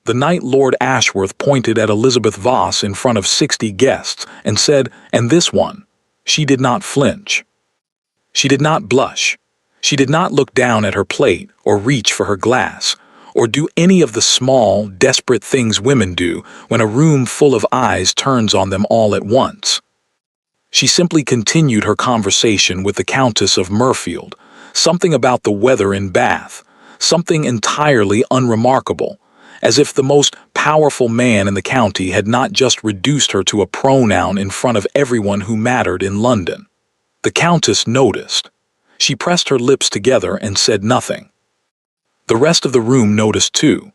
The night Lord Ashworth pointed at Elizabeth Voss in front of 60 guests and said, "And this one." She did not flinch. She did not blush. She did not look down at her plate or reach for her glass, or do any of the small, desperate things women do when a room full of eyes turns on them all at once. She simply continued her conversation with the Countess of Murfield, something about the weather in Bath, something entirely unremarkable, as if the most powerful man in the county had not just reduced her to a pronoun in front of everyone who mattered in London. The Countess noticed. She pressed her lips together and said nothing. The rest of the room noticed too.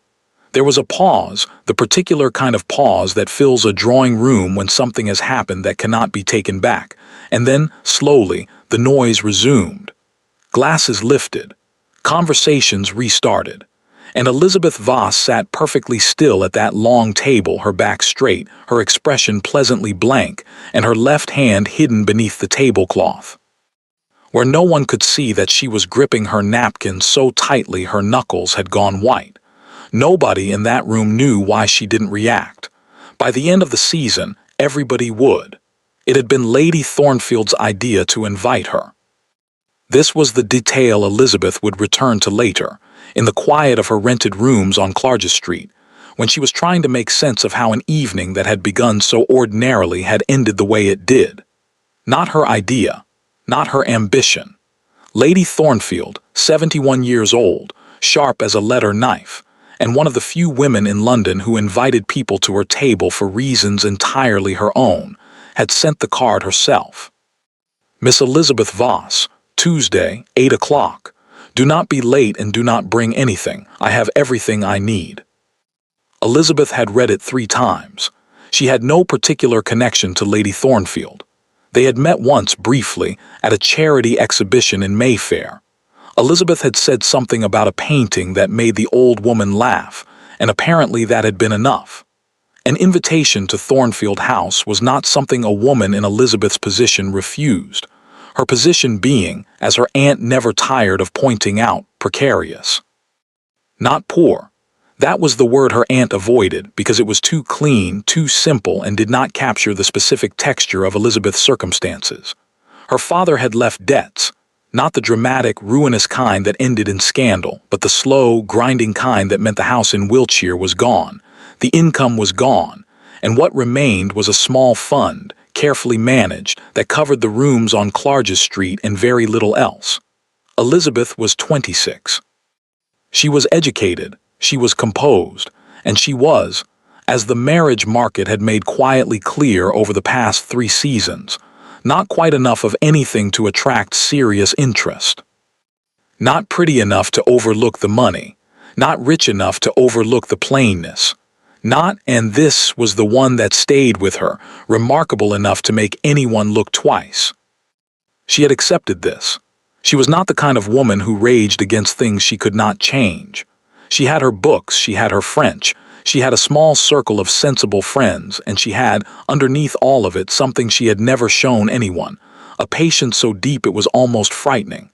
There was a pause, the particular kind of pause that fills a drawing room when something has happened that cannot be taken back, and then, slowly, the noise resumed. Glasses lifted. Conversations restarted. And Elizabeth Voss sat perfectly still at that long table, her back straight, her expression pleasantly blank, and her left hand hidden beneath the tablecloth, where no one could see that she was gripping her napkin so tightly her knuckles had gone white. Nobody in that room knew why she didn't react. By the end of the season, everybody would. It had been Lady Thornfield's idea to invite her. This was the detail Elizabeth would return to later, in the quiet of her rented rooms on Clarges Street, when she was trying to make sense of how an evening that had begun so ordinarily had ended the way it did. Not her idea, not her ambition. Lady Thornfield, 71 years old, sharp as a letter knife, and one of the few women in London who invited people to her table for reasons entirely her own, had sent the card herself. Miss Elizabeth Voss, Tuesday, 8 o'clock. Do not be late and do not bring anything. I have everything I need. Elizabeth had read it 3 times. She had no particular connection to Lady Thornfield. They had met once briefly at a charity exhibition in Mayfair. Elizabeth had said something about a painting that made the old woman laugh, and apparently that had been enough. An invitation to Thornfield House was not something a woman in Elizabeth's position refused, her position being, as her aunt never tired of pointing out, precarious. Not poor. That was the word her aunt avoided because it was too clean, too simple, and did not capture the specific texture of Elizabeth's circumstances. Her father had left debts, not the dramatic, ruinous kind that ended in scandal, but the slow, grinding kind that meant the house in Wiltshire was gone, the income was gone, and what remained was a small fund, carefully managed, that covered the rooms on Clarges Street and very little else. Elizabeth was 26. She was educated, she was composed, and she was, as the marriage market had made quietly clear over the past 3 seasons, not quite enough of anything to attract serious interest. Not pretty enough to overlook the money, not rich enough to overlook the plainness. Not, and this was the one that stayed with her, remarkable enough to make anyone look twice. She had accepted this. She was not the kind of woman who raged against things she could not change. She had her books, she had her French, she had a small circle of sensible friends, and she had, underneath all of it, something she had never shown anyone, a patience so deep it was almost frightening.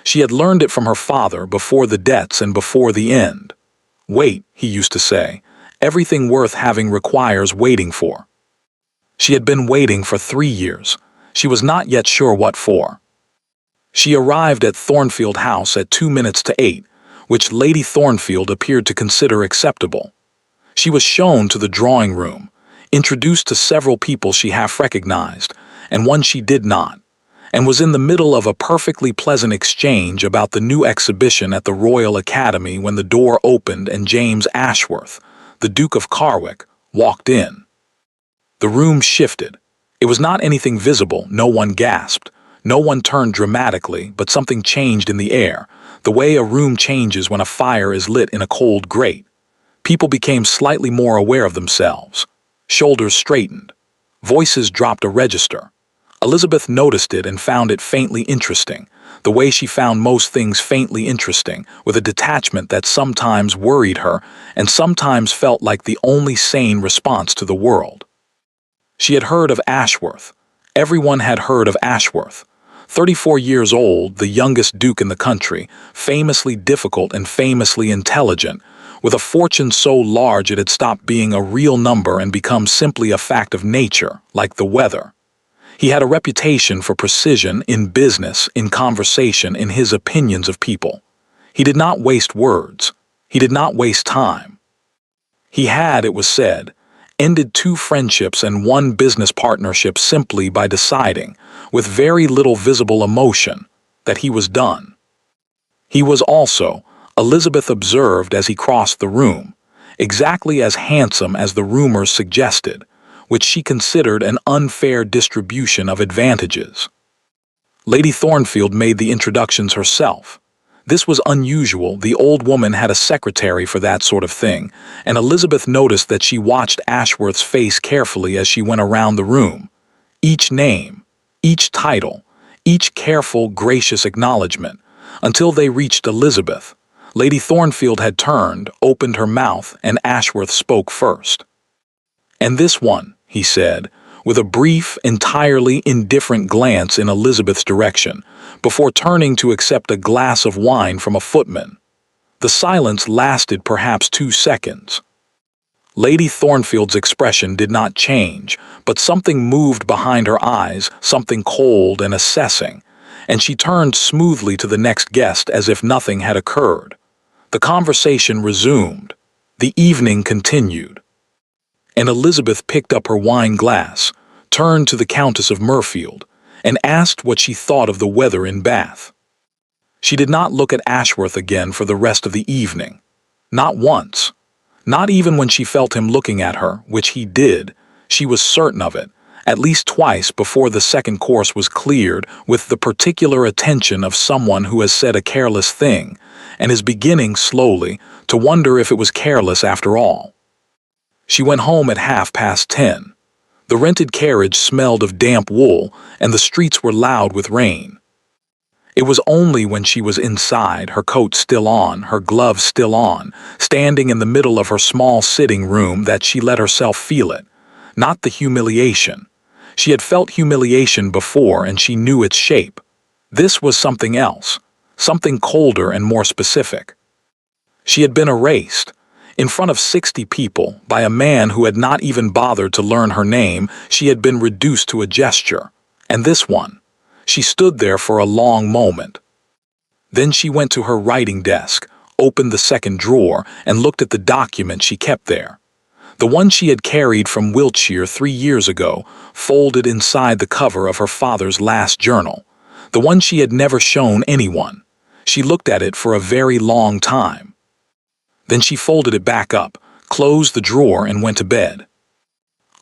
She had learned it from her father before the debts and before the end. Wait, he used to say. Everything worth having requires waiting for. She had been waiting for 3 years. She was not yet sure what for. She arrived at Thornfield House at 2 minutes to 8, which Lady Thornfield appeared to consider acceptable. She was shown to the drawing room, introduced to several people she half recognized, and one she did not, and was in the middle of a perfectly pleasant exchange about the new exhibition at the Royal Academy when the door opened and James Ashworth, the Duke of Carwick, walked in. The room shifted. It was not anything visible, no one gasped, no one turned dramatically, but something changed in the air, the way a room changes when a fire is lit in a cold grate. People became slightly more aware of themselves. Shoulders straightened. Voices dropped a register. Elizabeth noticed it and found it faintly interesting, the way she found most things faintly interesting, with a detachment that sometimes worried her and sometimes felt like the only sane response to the world. She had heard of Ashworth. Everyone had heard of Ashworth. 34 years old, the youngest duke in the country, famously difficult and famously intelligent, with a fortune so large it had stopped being a real number and become simply a fact of nature, like the weather. He had a reputation for precision in business, in conversation, in his opinions of people. He did not waste words. He did not waste time. He had, it was said, ended 2 friendships and 1 business partnership simply by deciding, with very little visible emotion, that he was done. He was also, Elizabeth observed as he crossed the room, exactly as handsome as the rumors suggested, which she considered an unfair distribution of advantages. Lady Thornfield made the introductions herself. This was unusual. The old woman had a secretary for that sort of thing, and Elizabeth noticed that she watched Ashworth's face carefully as she went around the room. Each name, each title, each careful, gracious acknowledgement, until they reached Elizabeth. Lady Thornfield had turned, opened her mouth, and Ashworth spoke first. "And this one," he said, with a brief, entirely indifferent glance in Elizabeth's direction, before turning to accept a glass of wine from a footman. The silence lasted perhaps 2 seconds. Lady Thornfield's expression did not change, but something moved behind her eyes, something cold and assessing, and she turned smoothly to the next guest as if nothing had occurred. The conversation resumed. The evening continued. And Elizabeth picked up her wine glass, turned to the Countess of Murfield, and asked what she thought of the weather in Bath. She did not look at Ashworth again for the rest of the evening. Not once. Not even when she felt him looking at her, which he did. She was certain of it, at least twice before the second course was cleared, with the particular attention of someone who has said a careless thing, and is beginning slowly to wonder if it was careless after all. She went home at 10:30. The rented carriage smelled of damp wool, and the streets were loud with rain. It was only when she was inside, her coat still on, her gloves still on, standing in the middle of her small sitting room, that she let herself feel it. Not the humiliation. She had felt humiliation before, and she knew its shape. This was something else, something colder and more specific. She had been erased. In front of 60 people, by a man who had not even bothered to learn her name, she had been reduced to a gesture. And this one. She stood there for a long moment. Then she went to her writing desk, opened the second drawer, and looked at the document she kept there. The one she had carried from Wiltshire 3 years ago, folded inside the cover of her father's last journal. The one she had never shown anyone. She looked at it for a very long time. Then she folded it back up, closed the drawer, and went to bed.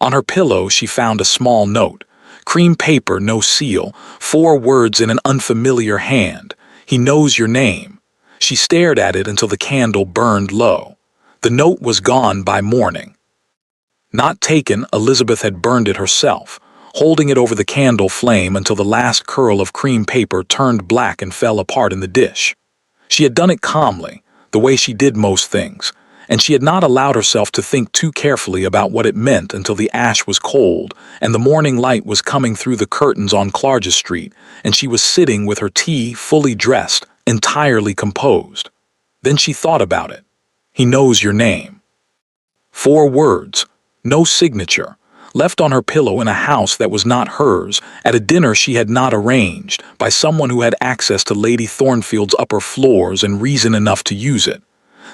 On her pillow she found a small note. Cream paper, no seal, 4 words in an unfamiliar hand. "He knows your name." She stared at it until the candle burned low. The note was gone by morning. Not taken, Elizabeth had burned it herself, holding it over the candle flame until the last curl of cream paper turned black and fell apart in the dish. She had done it calmly, the way she did most things, and she had not allowed herself to think too carefully about what it meant until the ash was cold and the morning light was coming through the curtains on Clarges Street, and she was sitting with her tea, fully dressed, entirely composed. Then she thought about it. "He knows your name." 4 words, no signature, left on her pillow in a house that was not hers, at a dinner she had not arranged, by someone who had access to Lady Thornfield's upper floors and reason enough to use it.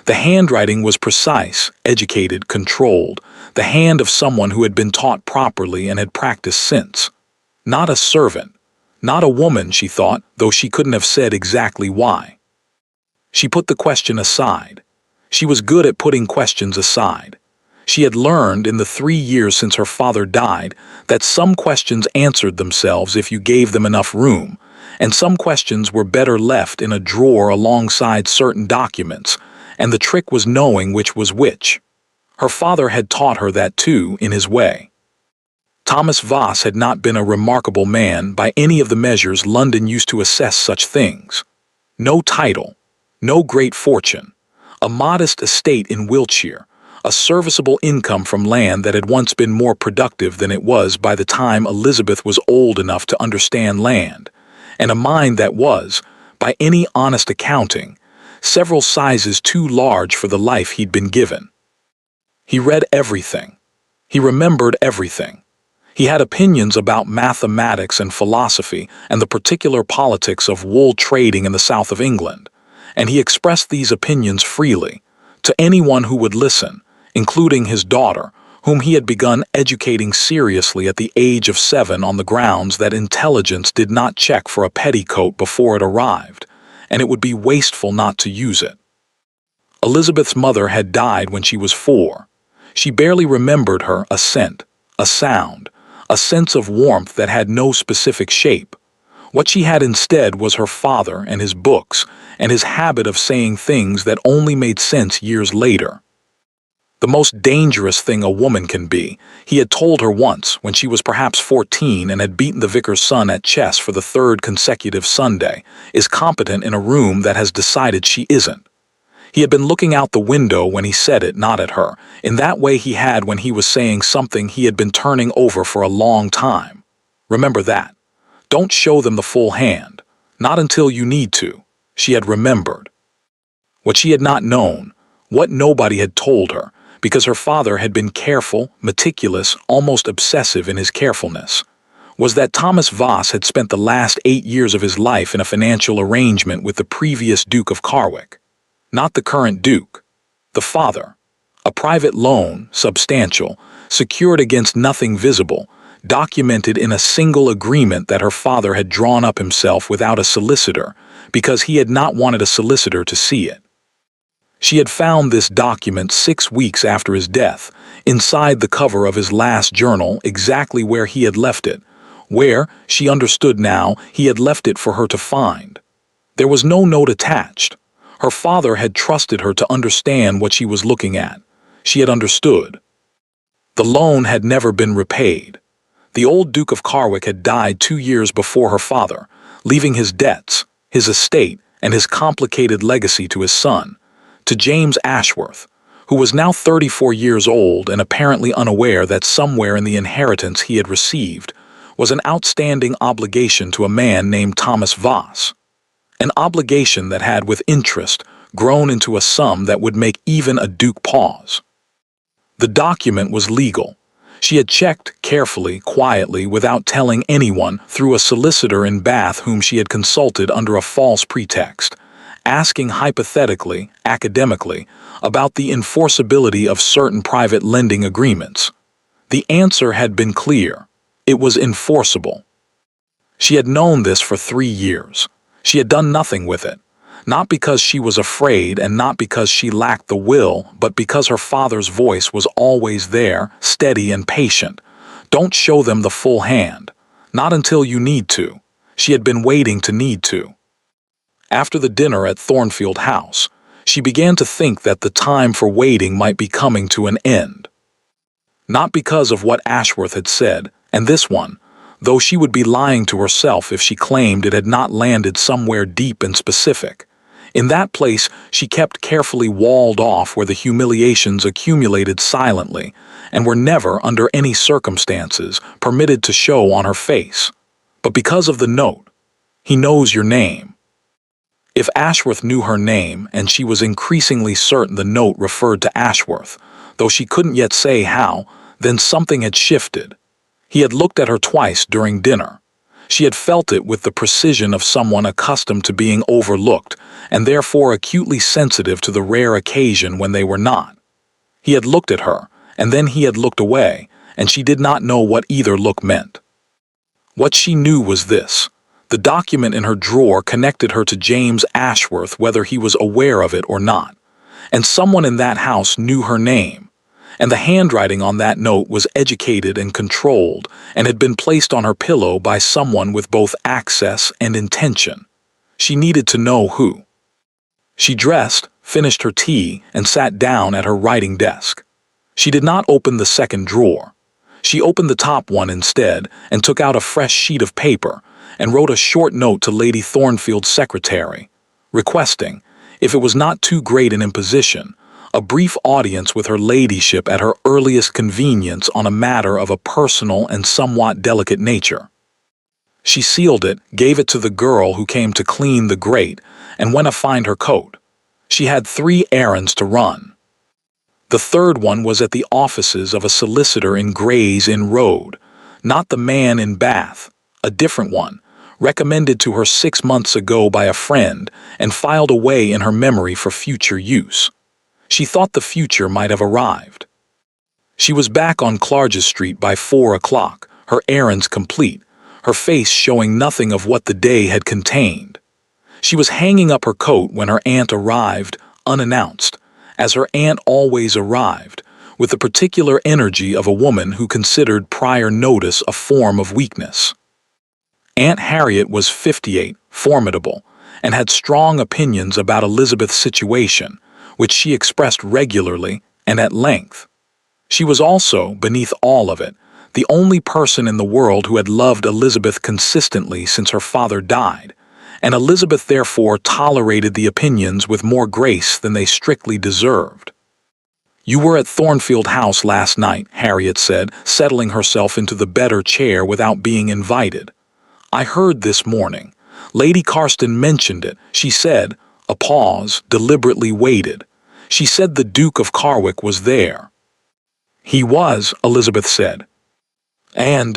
The handwriting was precise, educated, controlled, the hand of someone who had been taught properly and had practiced since. Not a servant, not a woman, she thought, though she couldn't have said exactly why. She put the question aside. She was good at putting questions aside. She had learned in the 3 years since her father died that some questions answered themselves if you gave them enough room, and some questions were better left in a drawer alongside certain documents, and the trick was knowing which was which. Her father had taught her that too, in his way. Thomas Voss had not been a remarkable man by any of the measures London used to assess such things. No title, no great fortune, a modest estate in Wiltshire, a serviceable income from land that had once been more productive than it was by the time Elizabeth was old enough to understand land, and a mind that was, by any honest accounting, several sizes too large for the life he'd been given. He read everything. He remembered everything. He had opinions about mathematics and philosophy and the particular politics of wool trading in the south of England, and he expressed these opinions freely, to anyone who would listen, including his daughter, whom he had begun educating seriously at the age of 7 on the grounds that intelligence did not check for a petticoat before it arrived, and it would be wasteful not to use it. Elizabeth's mother had died when she was 4. She barely remembered her, a scent, a sound, a sense of warmth that had no specific shape. What she had instead was her father and his books, and his habit of saying things that only made sense years later. The most dangerous thing a woman can be, he had told her once when she was perhaps 14 and had beaten the vicar's son at chess for the 3rd consecutive Sunday, is competent in a room that has decided she isn't. He had been looking out the window when he said it, not at her, in that way he had when he was saying something he had been turning over for a long time. Remember that. Don't show them the full hand. Not until you need to. She had remembered. What she had not known, what nobody had told her, because her father had been careful, meticulous, almost obsessive in his carefulness, was that Thomas Voss had spent the last 8 years of his life in a financial arrangement with the previous Duke of Carwick. Not the current Duke. The father. A private loan, substantial, secured against nothing visible, documented in a single agreement that her father had drawn up himself without a solicitor, because he had not wanted a solicitor to see it. She had found this document 6 weeks after his death, inside the cover of his last journal, exactly where he had left it, where, she understood now, he had left it for her to find. There was no note attached. Her father had trusted her to understand what she was looking at. She had understood. The loan had never been repaid. The old Duke of Carwick had died 2 years before her father, leaving his debts, his estate, and his complicated legacy to his son, to James Ashworth, who was now 34 years old and apparently unaware that somewhere in the inheritance he had received was an outstanding obligation to a man named Thomas Voss. An obligation that had, with interest, grown into a sum that would make even a duke pause. The document was legal. She had checked carefully, quietly, without telling anyone, through a solicitor in Bath whom she had consulted under a false pretext, asking hypothetically, academically, about the enforceability of certain private lending agreements. The answer had been clear. It was enforceable. She had known this for 3 years. She had done nothing with it, not because she was afraid and not because she lacked the will, but because her father's voice was always there, steady and patient. Don't show them the full hand. Not until you need to. She had been waiting to need to. After the dinner at Thornfield House, she began to think that the time for waiting might be coming to an end. Not because of what Ashworth had said, and this one, though she would be lying to herself if she claimed it had not landed somewhere deep and specific. In that place she kept carefully walled off where the humiliations accumulated silently and were never, under any circumstances, permitted to show on her face. But because of the note. He knows your name. If Ashworth knew her name, and she was increasingly certain the note referred to Ashworth, though she couldn't yet say how, then something had shifted. He had looked at her twice during dinner. She had felt it with the precision of someone accustomed to being overlooked, and therefore acutely sensitive to the rare occasion when they were not. He had looked at her, and then he had looked away, and she did not know what either look meant. What she knew was this. The document in her drawer connected her to James Ashworth, whether he was aware of it or not. And someone in that house knew her name. And the handwriting on that note was educated and controlled and had been placed on her pillow by someone with both access and intention. She needed to know who. She dressed, finished her tea, and sat down at her writing desk. She did not open the second drawer. She opened the top one instead and took out a fresh sheet of paper and wrote a short note to Lady Thornfield's secretary, requesting, if it was not too great an imposition, a brief audience with her ladyship at her earliest convenience on a matter of a personal and somewhat delicate nature. She sealed it, gave it to the girl who came to clean the grate, and went to find her coat. She had 3 errands to run. The third one was at the offices of a solicitor in Gray's Inn Road, not the man in Bath, a different one, recommended to her 6 months ago by a friend and filed away in her memory for future use. She thought the future might have arrived. She was back on Clarges Street by 4 o'clock, her errands complete, her face showing nothing of what the day had contained. She was hanging up her coat when her aunt arrived, unannounced, as her aunt always arrived, with the particular energy of a woman who considered prior notice a form of weakness. Aunt Harriet was 58, formidable, and had strong opinions about Elizabeth's situation, which she expressed regularly and at length. She was also, beneath all of it, the only person in the world who had loved Elizabeth consistently since her father died, and Elizabeth therefore tolerated the opinions with more grace than they strictly deserved. "You were at Thornfield House last night," Harriet said, settling herself into the better chair without being invited. "I heard this morning. Lady Carston mentioned it. She said," a pause, deliberately waited. "She said the Duke of Carwick was there." "He was," Elizabeth said. And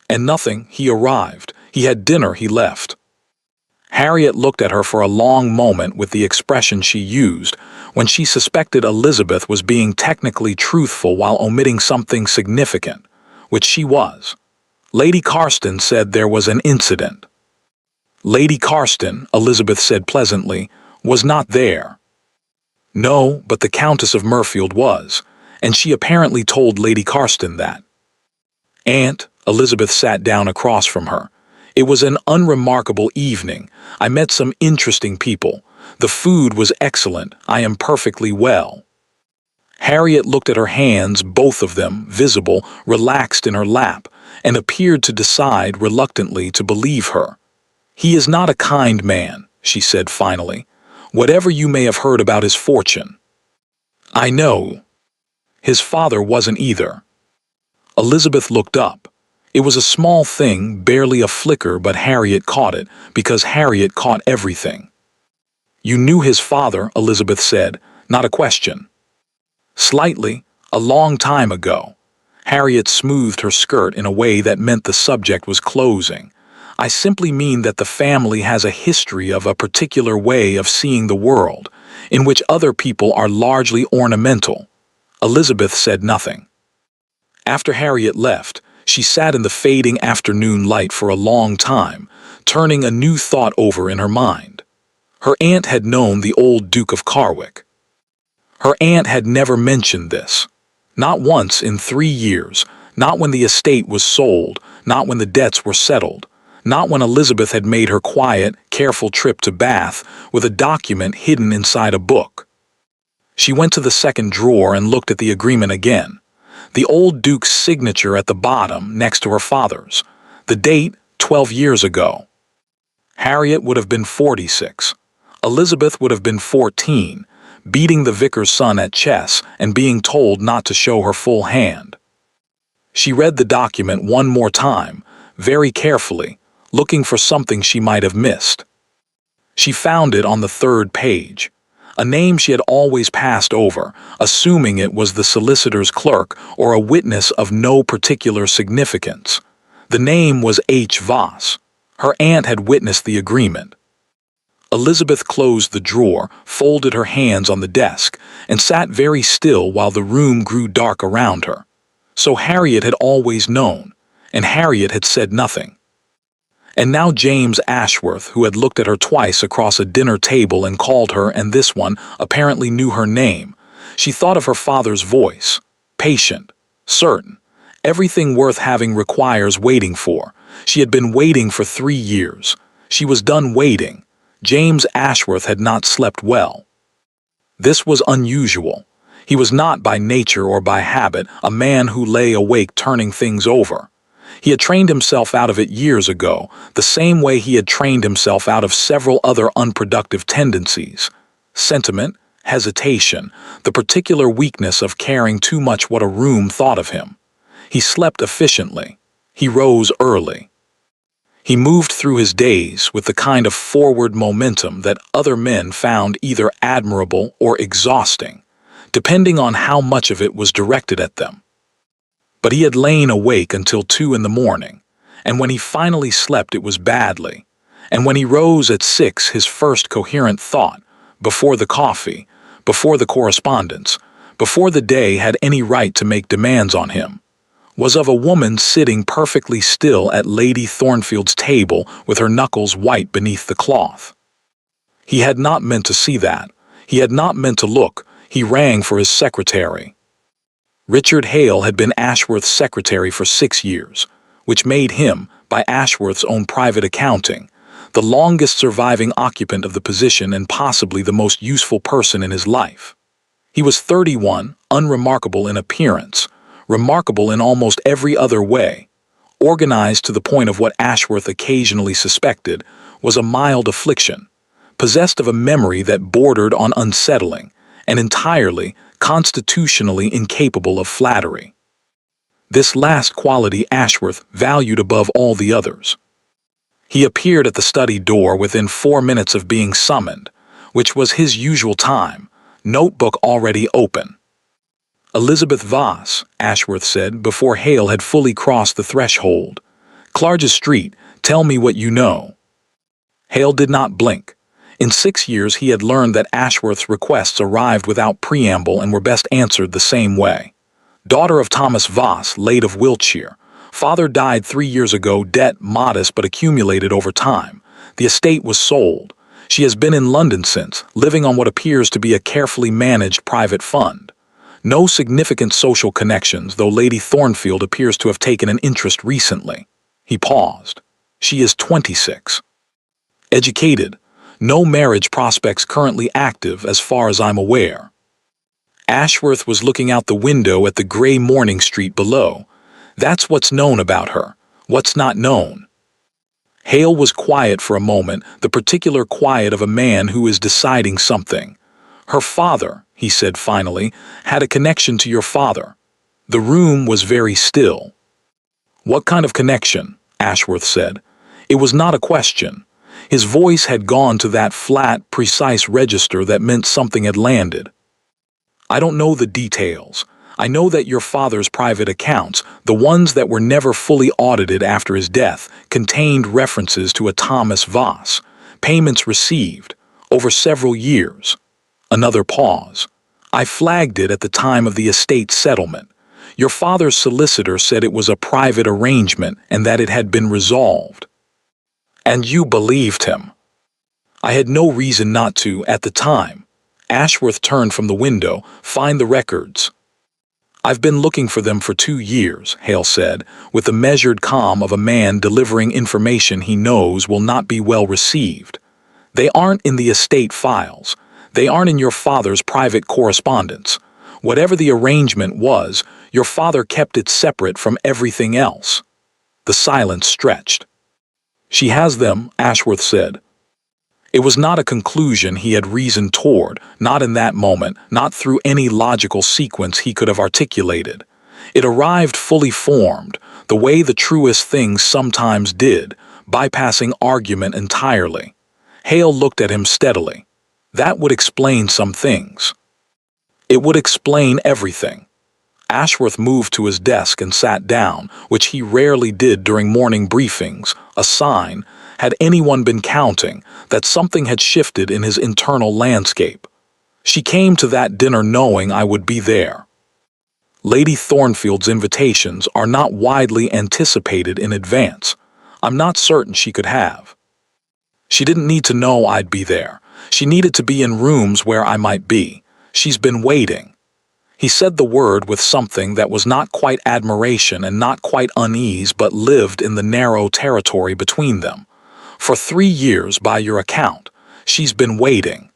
nothing, he arrived. He had dinner, he left." Harriet looked at her for a long moment with the expression she used when she suspected Elizabeth was being technically truthful while omitting something significant, which she was. "Lady Carston said there was an incident." "Lady Carston," Elizabeth said pleasantly, "was not there." "No, but the Countess of Murfield was, and she apparently told Lady Carston that." "Aunt," Elizabeth sat down across from her, "it was an unremarkable evening. I met some interesting people. The food was excellent. I am perfectly well." Harriet looked at her hands, both of them, visible, relaxed in her lap, and appeared to decide reluctantly to believe her. "He is not a kind man," she said finally, "whatever you may have heard about his fortune." "I know. His father wasn't either." Elizabeth looked up. It was a small thing, barely a flicker, but Harriet caught it, because Harriet caught everything. "You knew his father," Elizabeth said, not a question. "Slightly, a long time ago." Harriet smoothed her skirt in a way that meant the subject was closing. "I simply mean that the family has a history of a particular way of seeing the world, in which other people are largely ornamental." Elizabeth said nothing. After Harriet left, she sat in the fading afternoon light for a long time, turning a new thought over in her mind. Her aunt had known the old Duke of Carwick. Her aunt had never mentioned this. Not once in 3 years, not when the estate was sold, not when the debts were settled, not when Elizabeth had made her quiet, careful trip to Bath with a document hidden inside a book. She went to the second drawer and looked at the agreement again. The old Duke's signature at the bottom next to her father's. The date, 12 years ago. Harriet would have been 46. Elizabeth would have been 14, beating the vicar's son at chess and being told not to show her full hand. She read the document one more time, very carefully, looking for something she might have missed. She found it on the 3rd page. A name she had always passed over, assuming it was the solicitor's clerk or a witness of no particular significance. The name was H. Voss. Her aunt had witnessed the agreement. Elizabeth closed the drawer, folded her hands on the desk, and sat very still while the room grew dark around her. So Harriet had always known, and Harriet had said nothing. And now James Ashworth, who had looked at her twice across a dinner table and called her, and this one apparently knew her name. She thought of her father's voice. Patient. Certain. Everything worth having requires waiting for. She had been waiting for 3 years. She was done waiting. James Ashworth had not slept well. This was unusual. He was not by nature or by habit a man who lay awake turning things over. He had trained himself out of it years ago, the same way he had trained himself out of several other unproductive tendencies. Sentiment, hesitation, the particular weakness of caring too much what a room thought of him. He slept efficiently. He rose early. He moved through his days with the kind of forward momentum that other men found either admirable or exhausting, depending on how much of it was directed at them. But he had lain awake until 2 in the morning, and when he finally slept it was badly, and when he rose at 6 his first coherent thought, before the coffee, before the correspondence, before the day had any right to make demands on him, was of a woman sitting perfectly still at Lady Thornfield's table with her knuckles white beneath the cloth. He had not meant to see that. He had not meant to look. He rang for his secretary. Richard Hale had been Ashworth's secretary for 6 years, which made him, by Ashworth's own private accounting, the longest surviving occupant of the position and possibly the most useful person in his life. He was 31, unremarkable in appearance, remarkable in almost every other way, organized to the point of what Ashworth occasionally suspected was a mild affliction, possessed of a memory that bordered on unsettling, and entirely, constitutionally incapable of flattery. This last quality Ashworth valued above all the others. He appeared at the study door within 4 minutes of being summoned, which was his usual time, notebook already open. "Elizabeth Voss," Ashworth said before Hale had fully crossed the threshold. "Clarges Street, tell me what you know." Hale did not blink. In 6 years he had learned that Ashworth's requests arrived without preamble and were best answered the same way. "Daughter of Thomas Voss, late of Wiltshire. Father died 3 years ago, debt modest but accumulated over time. The estate was sold. She has been in London since, living on what appears to be a carefully managed private fund. No significant social connections, though Lady Thornfield appears to have taken an interest recently." He paused. "She is 26. Educated. No marriage prospects currently active as far as I'm aware." Ashworth was looking out the window at the gray morning street below. "That's what's known about her. What's not known?" Hale was quiet for a moment, the particular quiet of a man who is deciding something. "Her father," he said finally, "had a connection to your father." The room was very still. "What kind of connection?" Ashworth said. It was not a question. His voice had gone to that flat, precise register that meant something had landed. "I don't know the details. I know that your father's private accounts, the ones that were never fully audited after his death, contained references to a Thomas Voss, payments received, over several years." Another pause. "I flagged it at the time of the estate settlement. Your father's solicitor said it was a private arrangement and that it had been resolved." "And you believed him?" "I had no reason not to at the time." Ashworth turned from the window. "Find the records." "I've been looking for them for 2 years, Hale said, with the measured calm of a man delivering information he knows will not be well received. "They aren't in the estate files. They aren't in your father's private correspondence. Whatever the arrangement was, your father kept it separate from everything else." The silence stretched. "She has them," Ashworth said. It was not a conclusion he had reasoned toward, not in that moment, not through any logical sequence he could have articulated. It arrived fully formed, the way the truest things sometimes did, bypassing argument entirely. Hale looked at him steadily. "That would explain some things." "It would explain everything." Ashworth moved to his desk and sat down, which he rarely did during morning briefings, a sign, had anyone been counting, that something had shifted in his internal landscape. "She came to that dinner knowing I would be there." Lady Thornfield's invitations are not widely anticipated in advance. I'm not certain she could have. "She didn't need to know I'd be there. She needed to be in rooms where I might be. She's been waiting." He said the word with something that was not quite admiration and not quite unease but lived in the narrow territory between them. "For 3 years, by your account. She's been waiting."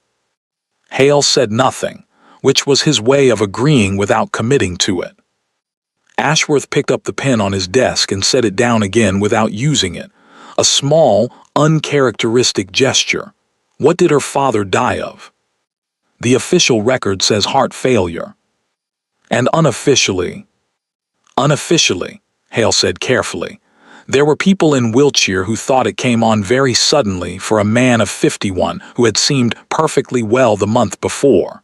Hale said nothing, which was his way of agreeing without committing to it. Ashworth picked up the pen on his desk and set it down again without using it. A small, uncharacteristic gesture. "What did her father die of?" "The official record says heart failure." "And unofficially?" "Unofficially," Hale said carefully. There were people in Wiltshire who thought it came on very suddenly for a man of 51 who had seemed perfectly well the month before.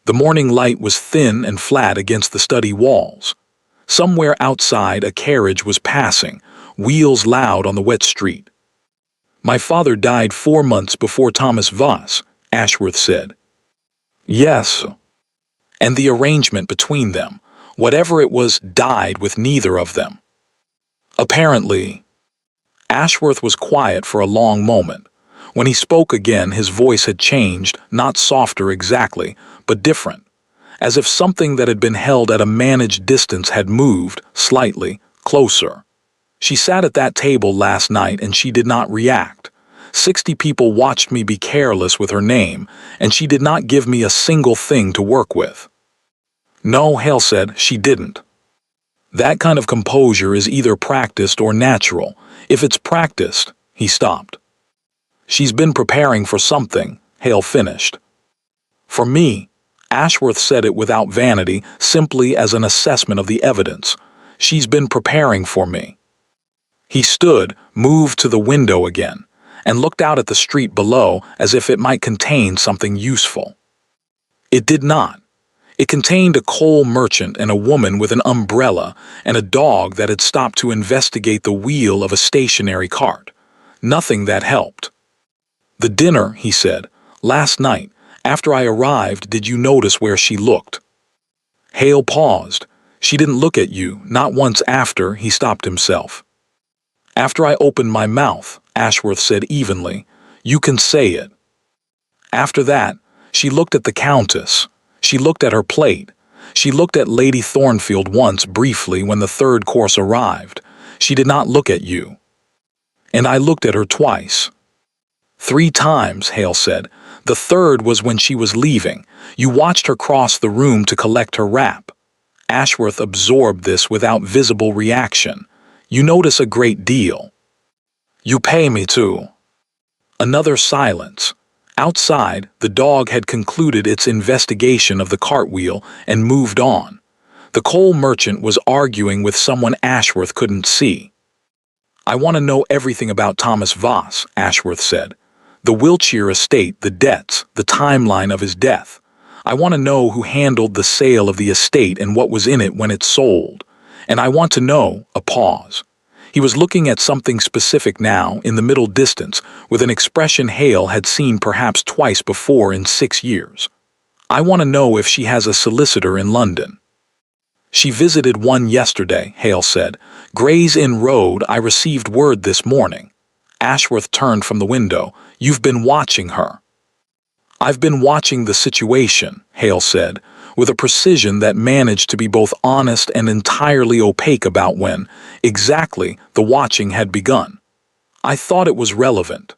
The morning light was thin and flat against the study walls. Somewhere outside a carriage was passing, wheels loud on the wet street. "My father died 4 months before Thomas Voss," Ashworth said. "Yes." "And the arrangement between them, whatever it was, died with neither of them." "Apparently." Ashworth was quiet for a long moment. When he spoke again, his voice had changed, not softer exactly, but different, as if something that had been held at a managed distance had moved, slightly, closer. "She sat at that table last night and she did not react. 60 people watched me be careless with her name, and she did not give me a single thing to work with." "No," Hale said, "she didn't." "That kind of composure is either practiced or natural. If it's practiced," he stopped. "She's been preparing for something," Hale finished. "For me," Ashworth said it without vanity, simply as an assessment of the evidence. "She's been preparing for me." He stood, moved to the window again, and looked out at the street below as if it might contain something useful. It did not. It contained a coal merchant and a woman with an umbrella and a dog that had stopped to investigate the wheel of a stationary cart. Nothing that helped. "The dinner," he said. "Last night, after I arrived, did you notice where she looked?" Hale paused. "She didn't look at you, not once after," he stopped himself. "After I opened my mouth," Ashworth said evenly. "You can say it." "After that, she looked at the Countess. She looked at her plate. She looked at Lady Thornfield once briefly when the third course arrived. She did not look at you." "And I looked at her twice." "3 times, Hale said. "The third was when she was leaving. You watched her cross the room to collect her wrap." Ashworth absorbed this without visible reaction. "You notice a great deal." "You pay me to." Another silence. Outside, the dog had concluded its investigation of the cartwheel and moved on. The coal merchant was arguing with someone Ashworth couldn't see. "I want to know everything about Thomas Voss," Ashworth said. "The Wiltshire estate, the debts, the timeline of his death. I want to know who handled the sale of the estate and what was in it when it sold. And I want to know," a pause. He was looking at something specific now, in the middle distance, with an expression Hale had seen perhaps twice before in 6 years. "I want to know if she has a solicitor in London." "She visited one yesterday," Hale said. "Gray's Inn Road. I received word this morning." Ashworth turned from the window. "You've been watching her." "I've been watching the situation," Hale said, with a precision that managed to be both honest and entirely opaque about when, exactly, the watching had begun. "I thought it was relevant."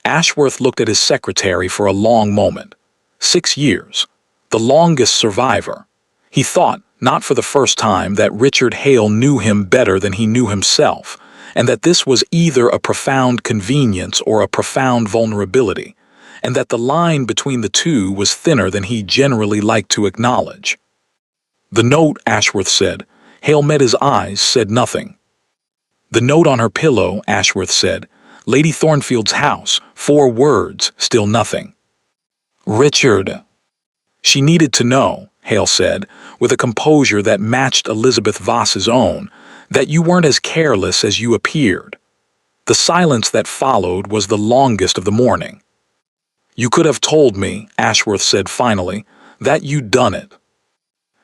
Ashworth looked at his secretary for a long moment. 6 years. The longest survivor. He thought, not for the first time, that Richard Hale knew him better than he knew himself, and that this was either a profound convenience or a profound vulnerability, and that the line between the two was thinner than he generally liked to acknowledge. "The note," Ashworth said. Hale met his eyes, said nothing. "The note on her pillow," Ashworth said. "Lady Thornfield's house, 4 words, still nothing." "Richard." "She needed to know," Hale said, with a composure that matched Elizabeth Voss's own, "that you weren't as careless as you appeared." The silence that followed was the longest of the morning. "You could have told me," Ashworth said finally, "that you'd done it."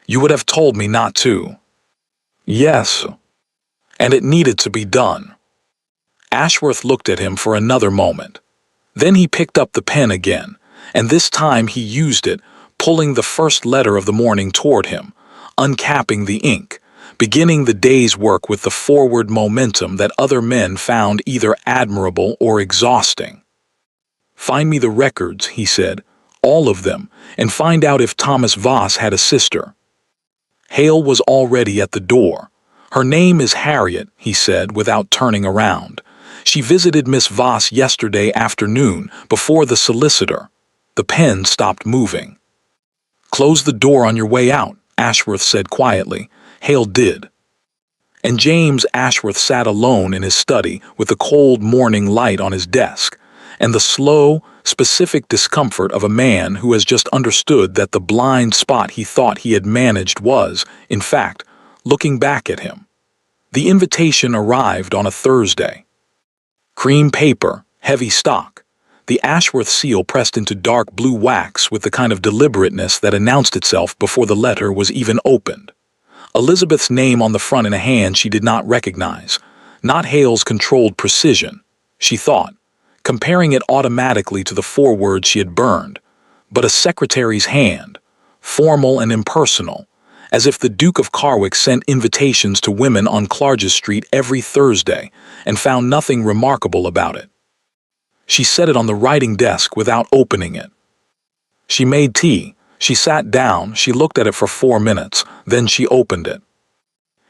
"You would have told me not to." "Yes." "And it needed to be done." Ashworth looked at him for another moment. Then he picked up the pen again, and this time he used it, pulling the first letter of the morning toward him, uncapping the ink, beginning the day's work with the forward momentum that other men found either admirable or exhausting. "Find me the records," he said, "all of them, and find out if Thomas Voss had a sister." Hale was already at the door. "Her name is Harriet," he said without turning around. "She visited Miss Voss yesterday afternoon, before the solicitor." The pen stopped moving. "Close the door on your way out," Ashworth said quietly. Hale did. And James Ashworth sat alone in his study with the cold morning light on his desk, and the slow, specific discomfort of a man who has just understood that the blind spot he thought he had managed was, in fact, looking back at him. The invitation arrived on a Thursday. Cream paper, heavy stock, the Ashworth seal pressed into dark blue wax with the kind of deliberateness that announced itself before the letter was even opened. Elizabeth's name on the front in a hand she did not recognize, not Hale's controlled precision, she thought, comparing it automatically to the forewords she had burned, but a secretary's hand, formal and impersonal, as if the Duke of Carwick sent invitations to women on Clarges Street every Thursday and found nothing remarkable about it. She set it on the writing desk without opening it. She made tea. She sat down, she looked at it for 4 minutes, then she opened it.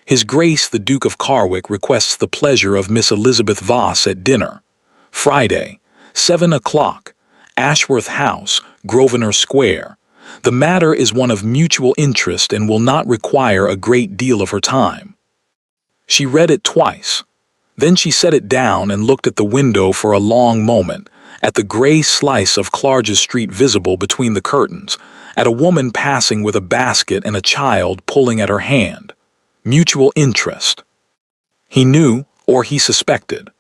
His Grace the Duke of Carwick requests the pleasure of Miss Elizabeth Voss at dinner. Friday, 7 o'clock, Ashworth House, Grosvenor Square. The matter is one of mutual interest and will not require a great deal of her time. She read it twice. Then she set it down and looked at the window for a long moment, at the gray slice of Clarges Street visible between the curtains, at a woman passing with a basket and a child pulling at her hand. Mutual interest. He knew, or he suspected.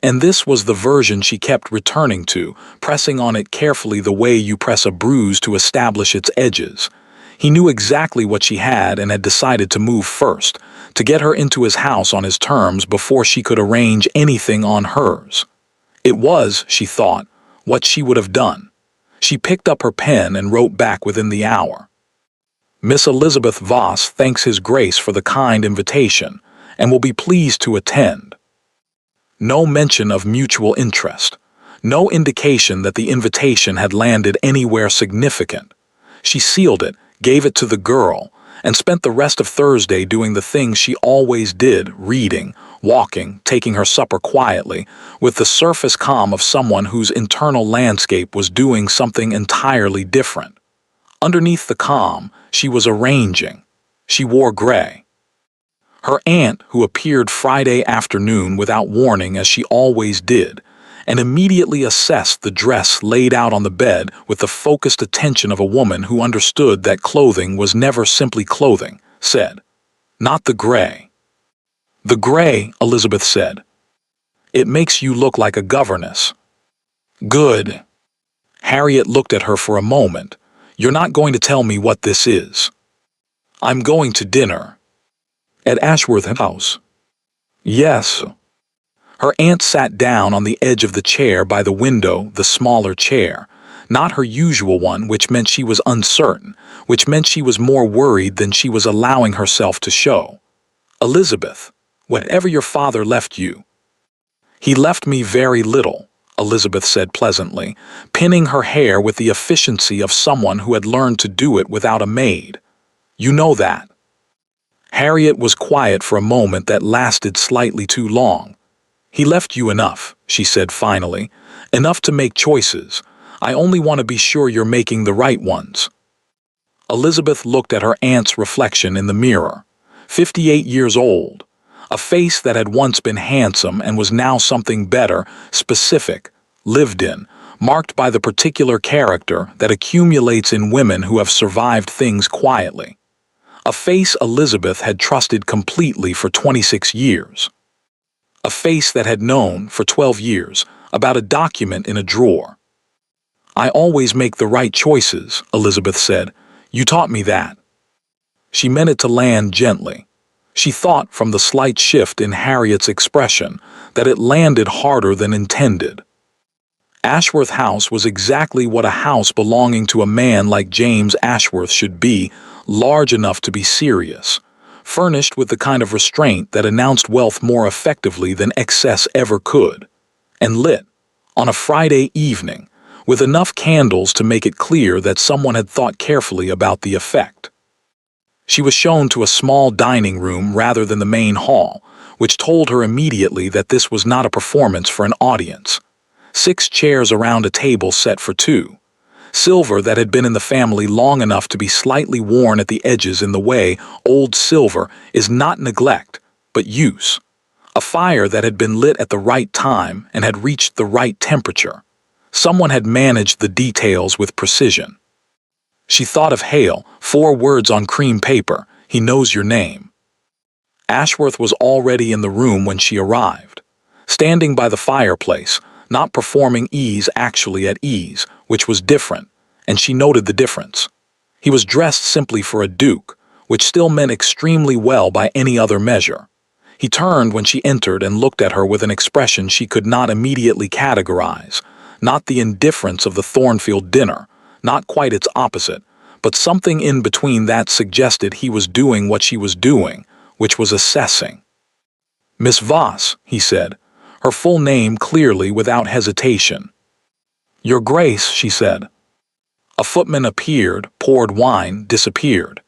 And this was the version she kept returning to, pressing on it carefully the way you press a bruise to establish its edges. He knew exactly what she had and had decided to move first, to get her into his house on his terms before she could arrange anything on hers. It was, she thought, what she would have done. She picked up her pen and wrote back within the hour. Miss Elizabeth Voss thanks His Grace for the kind invitation and will be pleased to attend. No mention of mutual interest. No indication that the invitation had landed anywhere significant. She sealed it, gave it to the girl, and spent the rest of Thursday doing the things she always did, reading, walking, taking her supper quietly, with the surface calm of someone whose internal landscape was doing something entirely different. Underneath the calm, she was arranging. She wore gray. Her aunt, who appeared Friday afternoon without warning as she always did, and immediately assessed the dress laid out on the bed with the focused attention of a woman who understood that clothing was never simply clothing, said, "Not the gray." "The gray," Elizabeth said. "It makes you look like a governess." "Good." Harriet looked at her for a moment. "You're not going to tell me what this is." "I'm going to dinner." "At Ashworth House?" "Yes." Her aunt sat down on the edge of the chair by the window, the smaller chair, not her usual one, which meant she was uncertain, which meant she was more worried than she was allowing herself to show. "Elizabeth, whatever your father left you." "He left me very little," Elizabeth said pleasantly, pinning her hair with the efficiency of someone who had learned to do it without a maid. "You know that." Harriet was quiet for a moment that lasted slightly too long. "He left you enough," she said finally, "enough to make choices. I only want to be sure you're making the right ones." Elizabeth looked at her aunt's reflection in the mirror. 58 years old. A face that had once been handsome and was now something better, specific, lived in, marked by the particular character that accumulates in women who have survived things quietly. A face Elizabeth had trusted completely for 26 years. A face that had known, for 12 years, about a document in a drawer. "I always make the right choices," Elizabeth said. "You taught me that." She meant it to land gently. She thought, from the slight shift in Harriet's expression, that it landed harder than intended. Ashworth House was exactly what a house belonging to a man like James Ashworth should be, large enough to be serious, furnished with the kind of restraint that announced wealth more effectively than excess ever could, and lit, on a Friday evening, with enough candles to make it clear that someone had thought carefully about the effect. She was shown to a small dining room rather than the main hall, which told her immediately that this was not a performance for an audience. 6 chairs around a table set for 2. Silver that had been in the family long enough to be slightly worn at the edges in the way old silver is not neglect, but use. A fire that had been lit at the right time and had reached the right temperature. Someone had managed the details with precision. She thought of Hale, 4 words on cream paper, "He knows your name." Ashworth was already in the room when she arrived. Standing by the fireplace, not performing ease actually at ease, which was different, and she noted the difference. He was dressed simply for a duke, which still meant extremely well by any other measure. He turned when she entered and looked at her with an expression she could not immediately categorize, not the indifference of the Thornfield dinner, not quite its opposite, but something in between that suggested he was doing what she was doing, which was assessing. "Miss Voss," he said, her full name clearly without hesitation. "Your Grace," she said. A footman appeared, poured wine, disappeared.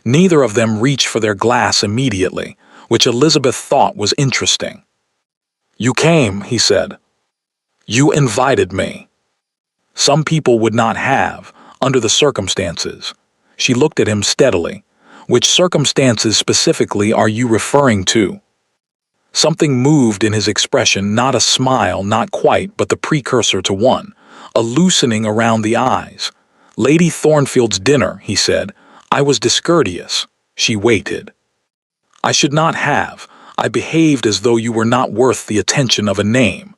Neither of them reached for their glass immediately, which Elizabeth thought was interesting. "You came," he said. "You invited me." Some people would not have, under the circumstances. She looked at him steadily. "Which circumstances specifically are you referring to?" Something moved in his expression, not a smile, not quite, but the precursor to one, a loosening around the eyes. "Lady Thornfield's dinner," he said. "I was discourteous." She waited. "I should not have. I behaved as though you were not worth the attention of a name."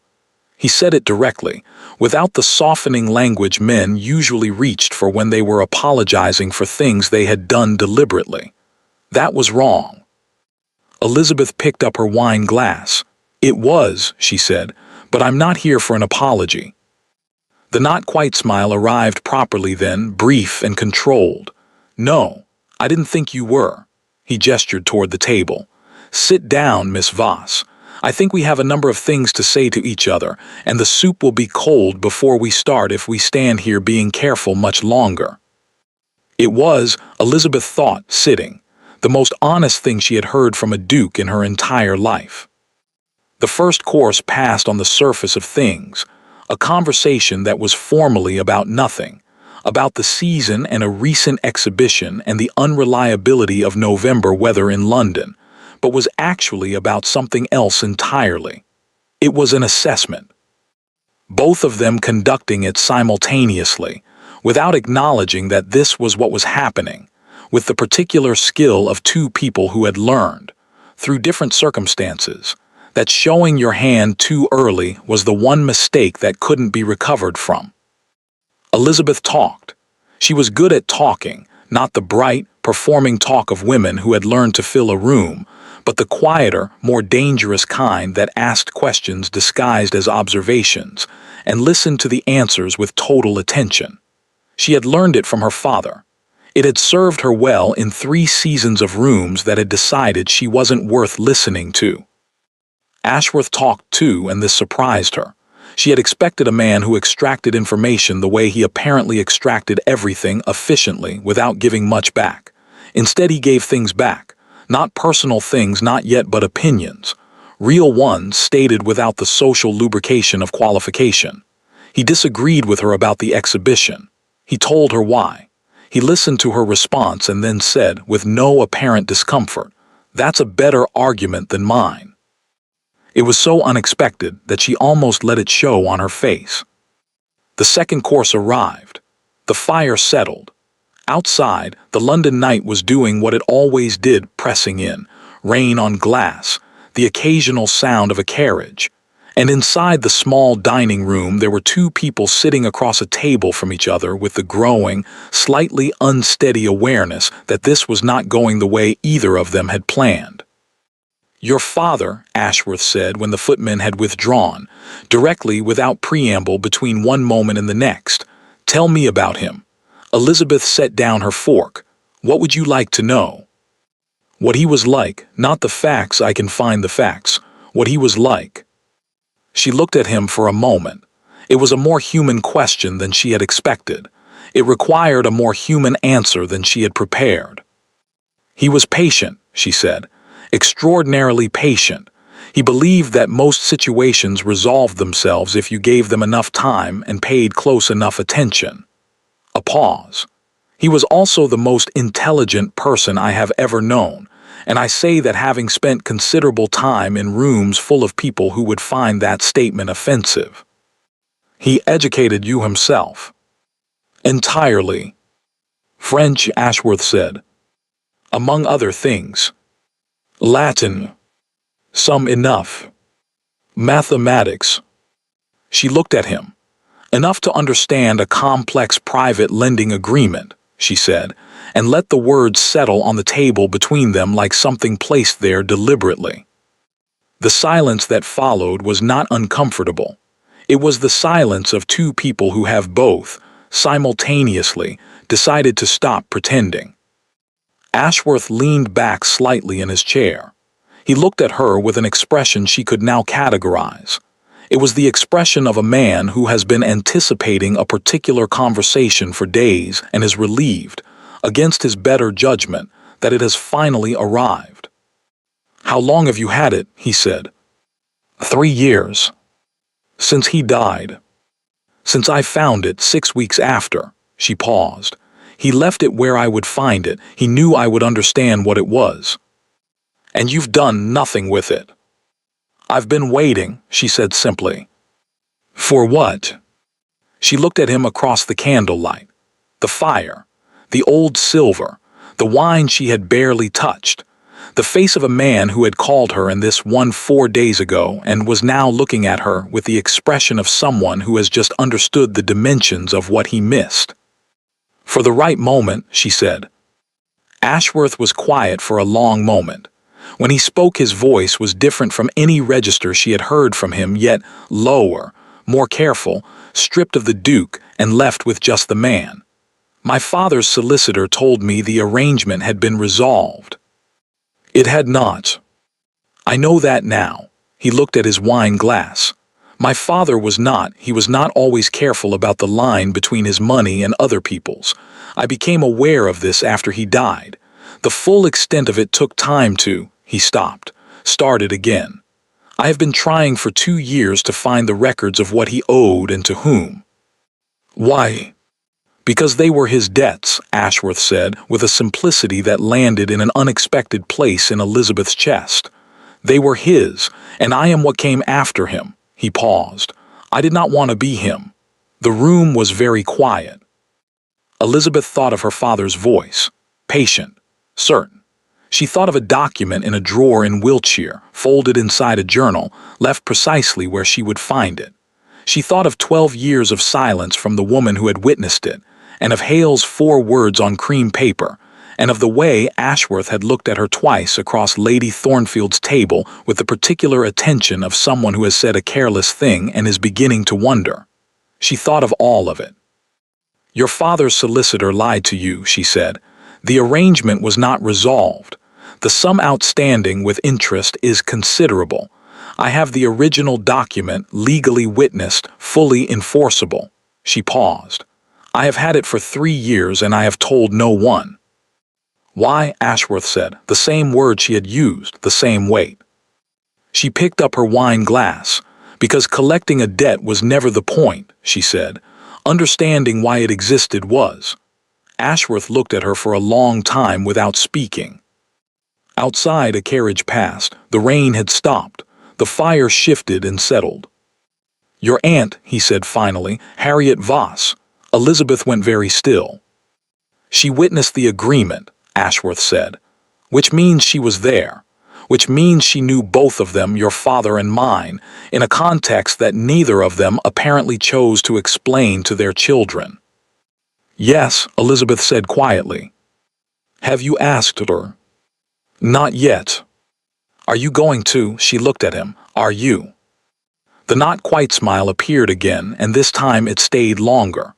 He said it directly, without the softening language men usually reached for when they were apologizing for things they had done deliberately. That was wrong. Elizabeth picked up her wine glass. "It was," she said, "but I'm not here for an apology." The not-quite smile arrived properly then, brief and controlled. "No, I didn't think you were." He gestured toward the table. "Sit down, Miss Voss. I think we have a number of things to say to each other, and the soup will be cold before we start if we stand here being careful much longer." It was, Elizabeth thought, sitting, the most honest thing she had heard from a duke in her entire life. The first course passed on the surface of things, a conversation that was formally about nothing, about the season and a recent exhibition and the unreliability of November weather in London, but was actually about something else entirely. It was an assessment. Both of them conducting it simultaneously, without acknowledging that this was what was happening, with the particular skill of two people who had learned, through different circumstances, that showing your hand too early was the one mistake that couldn't be recovered from. Elizabeth talked. She was good at talking, not the bright, performing talk of women who had learned to fill a room, but the quieter, more dangerous kind that asked questions disguised as observations and listened to the answers with total attention. She had learned it from her father. It had served her well in 3 seasons of rooms that had decided she wasn't worth listening to. Ashworth talked too, and this surprised her. She had expected a man who extracted information the way he apparently extracted everything efficiently without giving much back. Instead, he gave things back. Not personal things, not yet, but opinions. Real ones stated without the social lubrication of qualification. He disagreed with her about the exhibition. He told her why. He listened to her response and then said, with no apparent discomfort, "That's a better argument than mine." It was so unexpected that she almost let it show on her face. The second course arrived. The fire settled. Outside, the London night was doing what it always did, pressing in, rain on glass, the occasional sound of a carriage. And inside the small dining room there were 2 people sitting across a table from each other with the growing, slightly unsteady awareness that this was not going the way either of them had planned. "Your father," Ashworth said when the footman had withdrawn, directly without preamble between one moment and the next. "Tell me about him." Elizabeth set down her fork. "What would you like to know?" "What he was like, not the facts. I can find the facts. What he was like." She looked at him for a moment. It was a more human question than she had expected. It required a more human answer than she had prepared. "He was patient," she said. "Extraordinarily patient. He believed that most situations resolved themselves if you gave them enough time and paid close enough attention." A pause. "He was also the most intelligent person I have ever known, And I say that having spent considerable time in rooms full of people who would find that statement offensive. He educated you himself. Entirely. French, Ashworth said. Among other things. Latin. Some enough. Mathematics. She looked at him. Enough to understand a complex private lending agreement, she said, and let the words settle on the table between them like something placed there deliberately. The silence that followed was not uncomfortable. It was the silence of two people who have both, simultaneously, decided to stop pretending. Ashworth leaned back slightly in his chair. He looked at her with an expression she could now categorize. It was the expression of a man who has been anticipating a particular conversation for days and is relieved, against his better judgment, that it has finally arrived. "How long have you had it?" he said. 3 years. Since he died. Since I found it 6 weeks after. She paused. He left it where I would find it. He knew I would understand what it was. And you've done nothing with it. I've been waiting, she said simply. For what? She looked at him across the candlelight. The fire. The old silver. The wine she had barely touched. The face of a man who had called her in this one 4 days ago and was now looking at her with the expression of someone who has just understood the dimensions of what he missed. For the right moment, she said. Ashworth was quiet for a long moment. When he spoke, his voice was different from any register she had heard from him, yet lower, more careful, stripped of the Duke and left with just the man. My father's solicitor told me the arrangement had been resolved. It had not. I know that now. He looked at his wine glass. My father was not. He was not always careful about the line between his money and other people's. I became aware of this after he died. The full extent of it took time to. He stopped, started again. I have been trying for 2 years to find the records of what he owed and to whom. Why? Because they were his debts, Ashworth said, with a simplicity that landed in an unexpected place in Elizabeth's chest. They were his, and I am what came after him. He paused. I did not want to be him. The room was very quiet. Elizabeth thought of her father's voice, patient, certain. She thought of a document in a drawer in Wiltshire, folded inside a journal, left precisely where she would find it. She thought of 12 years of silence from the woman who had witnessed it, and of Hale's 4 words on cream paper, and of the way Ashworth had looked at her twice across Lady Thornfield's table with the particular attention of someone who has said a careless thing and is beginning to wonder. She thought of all of it. Your father's solicitor lied to you, she said. The arrangement was not resolved. The sum outstanding with interest is considerable. I have the original document legally witnessed, fully enforceable. She paused. I have had it for 3 years and I have told no one. Why? Ashworth said, the same word she had used, the same weight. She picked up her wine glass. Because collecting a debt was never the point, she said. Understanding why it existed was. Ashworth looked at her for a long time without speaking. Outside, a carriage passed. The rain had stopped. The fire shifted and settled. Your aunt, he said finally, Harriet Voss. Elizabeth went very still. She witnessed the agreement, Ashworth said, which means she was there, which means she knew both of them, your father and mine, in a context that neither of them apparently chose to explain to their children. Yes, Elizabeth said quietly. Have you asked her? Not yet. Are you going to? She looked at him. Are you? The not quite smile appeared again, and this time it stayed longer.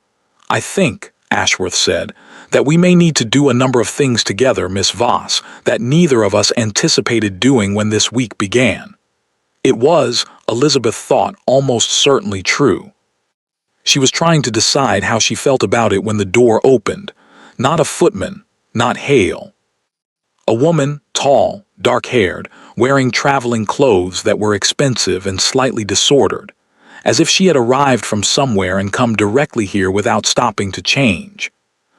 I think, Ashworth said, that we may need to do a number of things together, Miss Voss, that neither of us anticipated doing when this week began. It was, Elizabeth thought, almost certainly true. She was trying to decide how she felt about it when the door opened. Not a footman, not Hale. A woman, tall, dark-haired, wearing traveling clothes that were expensive and slightly disordered, as if she had arrived from somewhere and come directly here without stopping to change,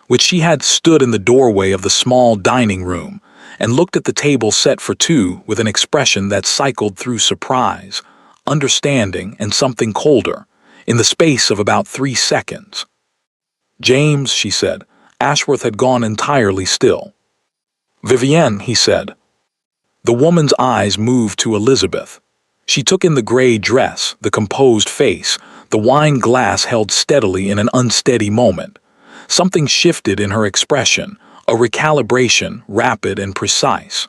which she had stood in the doorway of the small dining room, and looked at the table set for two with an expression that cycled through surprise, understanding, and something colder, in the space of about 3 seconds. "James," she said. Ashworth had gone entirely still. "Vivienne," he said. The woman's eyes moved to Elizabeth. She took in the gray dress, the composed face, the wine glass held steadily in an unsteady moment. Something shifted in her expression, a recalibration, rapid and precise.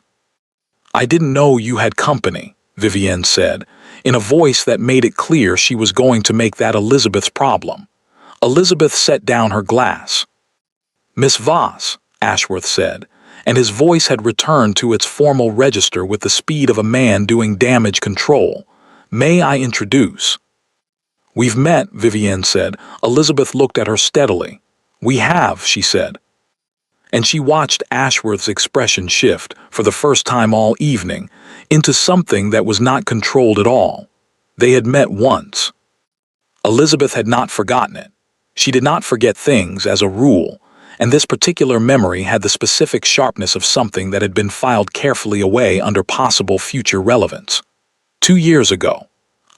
"I didn't know you had company," Vivienne said, in a voice that made it clear she was going to make that Elizabeth's problem. Elizabeth set down her glass. "Miss Voss," Ashworth said, and his voice had returned to its formal register with the speed of a man doing damage control. "May I introduce?" "We've met," Vivienne said. Elizabeth looked at her steadily. "We have," she said. And she watched Ashworth's expression shift, for the first time all evening, into something that was not controlled at all. They had met once. Elizabeth had not forgotten it. She did not forget things, as a rule, and this particular memory had the specific sharpness of something that had been filed carefully away under possible future relevance. 2 years ago,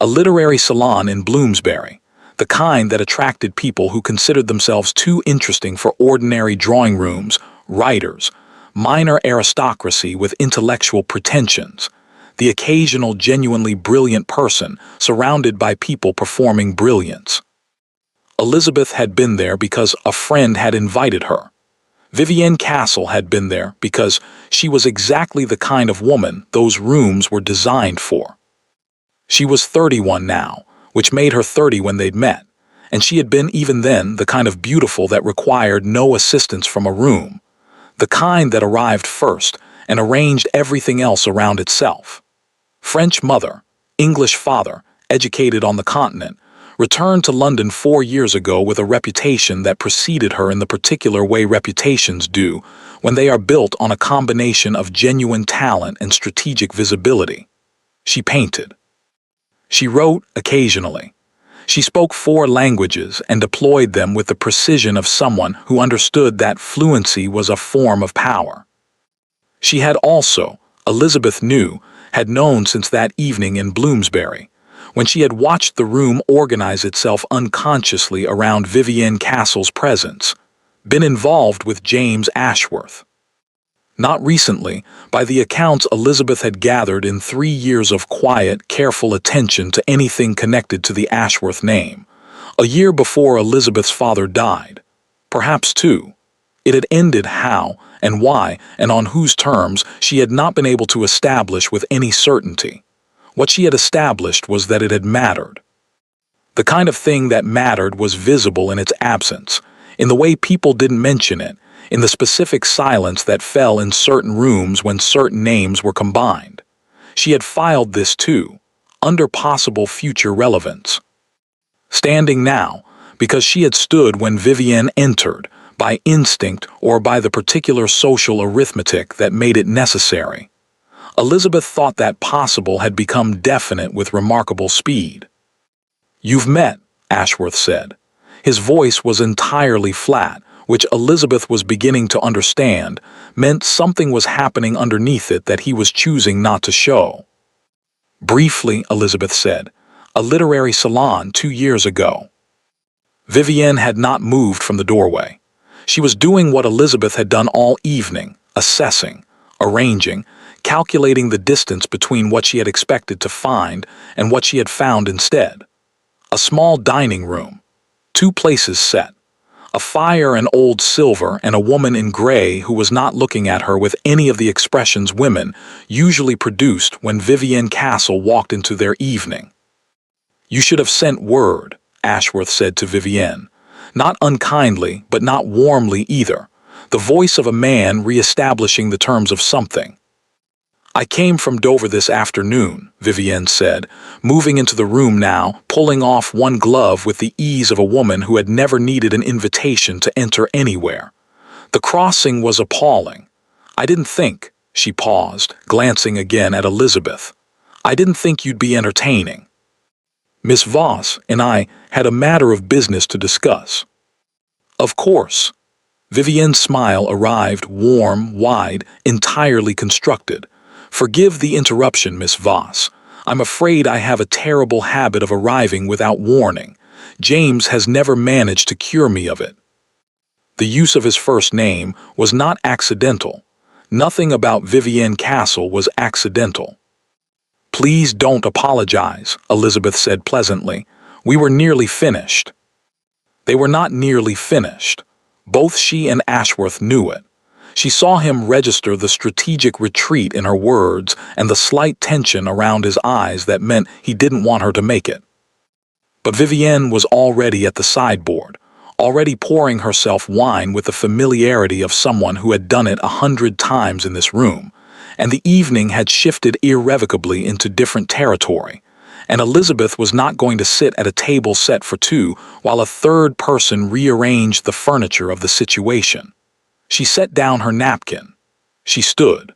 a literary salon in Bloomsbury, the kind that attracted people who considered themselves too interesting for ordinary drawing rooms, writers, minor aristocracy with intellectual pretensions, the occasional genuinely brilliant person surrounded by people performing brilliance. Elizabeth had been there because a friend had invited her. Vivienne Castle had been there because she was exactly the kind of woman those rooms were designed for. She was 31 now, which made her 30 when they'd met, and she had been even then the kind of beautiful that required no assistance from a room, the kind that arrived first and arranged everything else around itself. French mother, English father, educated on the continent, returned to London 4 years ago with a reputation that preceded her in the particular way reputations do when they are built on a combination of genuine talent and strategic visibility. She painted. She wrote occasionally. She spoke 4 languages and deployed them with the precision of someone who understood that fluency was a form of power. She had also, Elizabeth knew, had known since that evening in Bloomsbury, when she had watched the room organize itself unconsciously around Vivienne Castle's presence, been involved with James Ashworth. Not recently, by the accounts Elizabeth had gathered in 3 years of quiet, careful attention to anything connected to the Ashworth name, a year before Elizabeth's father died, perhaps 2. It had ended how and why and on whose terms she had not been able to establish with any certainty. What she had established was that it had mattered. The kind of thing that mattered was visible in its absence, in the way people didn't mention it, in the specific silence that fell in certain rooms when certain names were combined. She had filed this too, under possible future relevance. Standing now, because she had stood when Vivienne entered, by instinct or by the particular social arithmetic that made it necessary. Elizabeth thought that possible had become definite with remarkable speed. "You've met," Ashworth said. His voice was entirely flat, which Elizabeth was beginning to understand, meant something was happening underneath it that he was choosing not to show. "Briefly," Elizabeth said, "a literary salon 2 years ago." Vivienne had not moved from the doorway. She was doing what Elizabeth had done all evening, assessing, arranging, calculating the distance between what she had expected to find and what she had found instead. A small dining room, 2 places set, a fire and old silver and a woman in gray who was not looking at her with any of the expressions women usually produced when Vivienne Castle walked into their evening. "You should have sent word," Ashworth said to Vivienne, not unkindly but not warmly either, the voice of a man re-establishing the terms of something. "I came from Dover this afternoon," Vivienne said, moving into the room now, pulling off one glove with the ease of a woman who had never needed an invitation to enter anywhere. "The crossing was appalling. I didn't think," she paused, glancing again at Elizabeth. "I didn't think you'd be entertaining. Miss Voss and I had a matter of business to discuss." "Of course." Vivienne's smile arrived, warm, wide, entirely constructed. "Forgive the interruption, Miss Voss. I'm afraid I have a terrible habit of arriving without warning. James has never managed to cure me of it." The use of his first name was not accidental. Nothing about Vivienne Castle was accidental. "Please don't apologize," Elizabeth said pleasantly. "We were nearly finished." They were not nearly finished. Both she and Ashworth knew it. She saw him register the strategic retreat in her words and the slight tension around his eyes that meant he didn't want her to make it. But Vivienne was already at the sideboard, already pouring herself wine with the familiarity of someone who had done it 100 times in this room, and the evening had shifted irrevocably into different territory, and Elizabeth was not going to sit at a table set for two while a third person rearranged the furniture of the situation. She set down her napkin. She stood.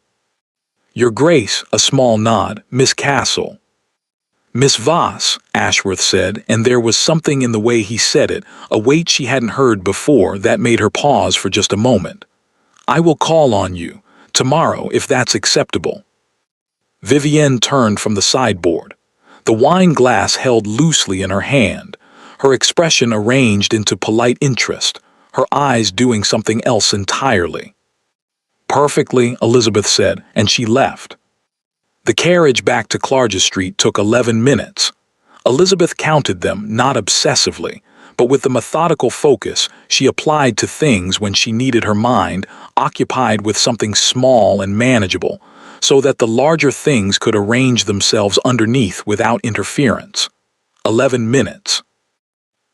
"Your Grace," a small nod, "Miss Castle." "Miss Voss," Ashworth said, and there was something in the way he said it, a weight she hadn't heard before, that made her pause for just a moment. "I will call on you tomorrow, if that's acceptable." Vivienne turned from the sideboard, the wine glass held loosely in her hand, her expression arranged into polite interest, her eyes doing something else entirely. "Perfectly," Elizabeth said, and she left. The carriage back to Clarges Street took 11 minutes. Elizabeth counted them, not obsessively, but with the methodical focus she applied to things when she needed her mind occupied with something small and manageable, so that the larger things could arrange themselves underneath without interference. 11 minutes.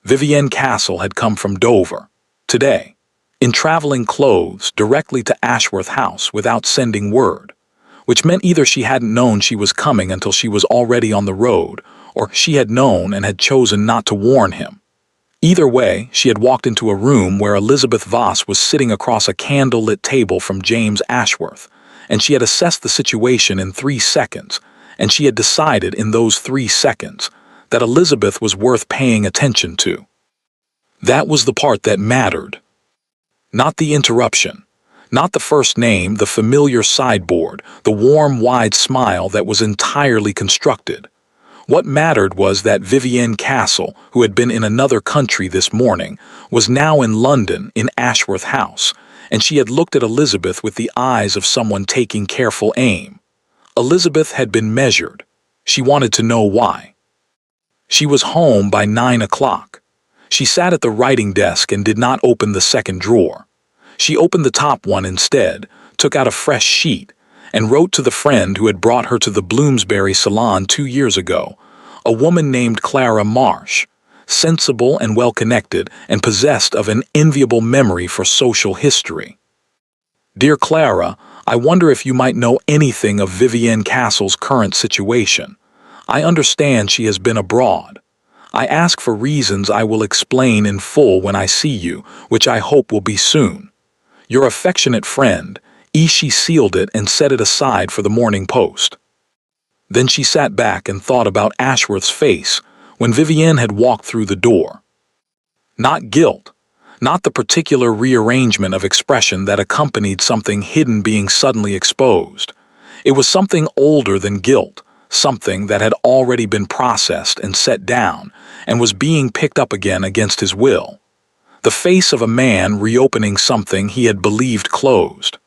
Vivienne Castle had come from Dover, today, in traveling clothes, directly to Ashworth House without sending word, which meant either she hadn't known she was coming until she was already on the road, or she had known and had chosen not to warn him. Either way, she had walked into a room where Elizabeth Voss was sitting across a candle-lit table from James Ashworth, and she had assessed the situation in 3 seconds, and she had decided in those 3 seconds that Elizabeth was worth paying attention to. That was the part that mattered. Not the interruption, not the first name, the familiar sideboard, the warm, wide smile that was entirely constructed. What mattered was that Vivienne Castle, who had been in another country this morning, was now in London, in Ashworth House, and she had looked at Elizabeth with the eyes of someone taking careful aim. Elizabeth had been measured. She wanted to know why. She was home by 9 o'clock. She sat at the writing desk and did not open the second drawer. She opened the top one instead, took out a fresh sheet, and wrote to the friend who had brought her to the Bloomsbury salon 2 years ago, a woman named Clara Marsh, sensible and well-connected and possessed of an enviable memory for social history. "Dear Clara, I wonder if you might know anything of Vivienne Castle's current situation. I understand she has been abroad. I ask for reasons I will explain in full when I see you, which I hope will be soon. Your affectionate friend." She sealed it and set it aside for the Morning Post. Then she sat back and thought about Ashworth's face when Vivienne had walked through the door. Not guilt, not the particular rearrangement of expression that accompanied something hidden being suddenly exposed. It was something older than guilt, something that had already been processed and set down and was being picked up again against his will. The face of a man reopening something he had believed closed.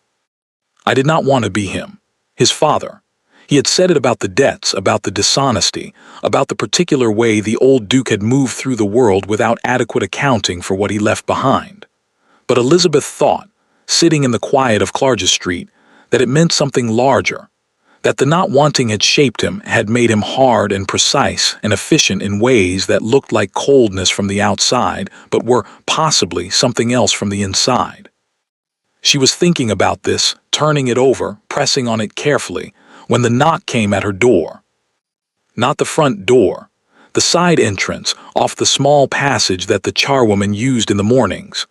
I did not want to be him, his father. He had said it about the debts, about the dishonesty, about the particular way the old Duke had moved through the world without adequate accounting for what he left behind. But Elizabeth thought, sitting in the quiet of Clarges Street, that it meant something larger, that the not wanting had shaped him, had made him hard and precise and efficient in ways that looked like coldness from the outside, but were possibly something else from the inside. She was thinking about this, turning it over, pressing on it carefully, when the knock came at her door. Not the front door, the side entrance off the small passage that the charwoman used in the mornings.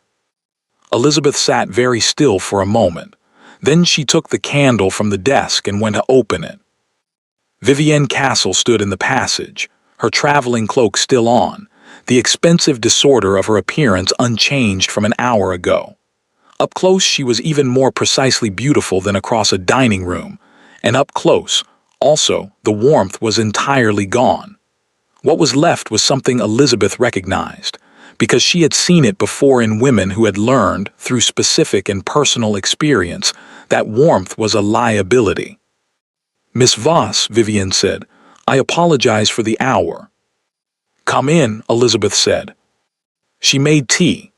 Elizabeth sat very still for a moment. Then she took the candle from the desk and went to open it. Vivienne Castle stood in the passage, her traveling cloak still on, the expensive disorder of her appearance unchanged from an hour ago. Up close, she was even more precisely beautiful than across a dining room, and up close, also, the warmth was entirely gone. What was left was something Elizabeth recognized, because she had seen it before in women who had learned, through specific and personal experience, that warmth was a liability. "Miss Voss," Vivienne said, "I apologize for the hour." "Come in," Elizabeth said. She made tea,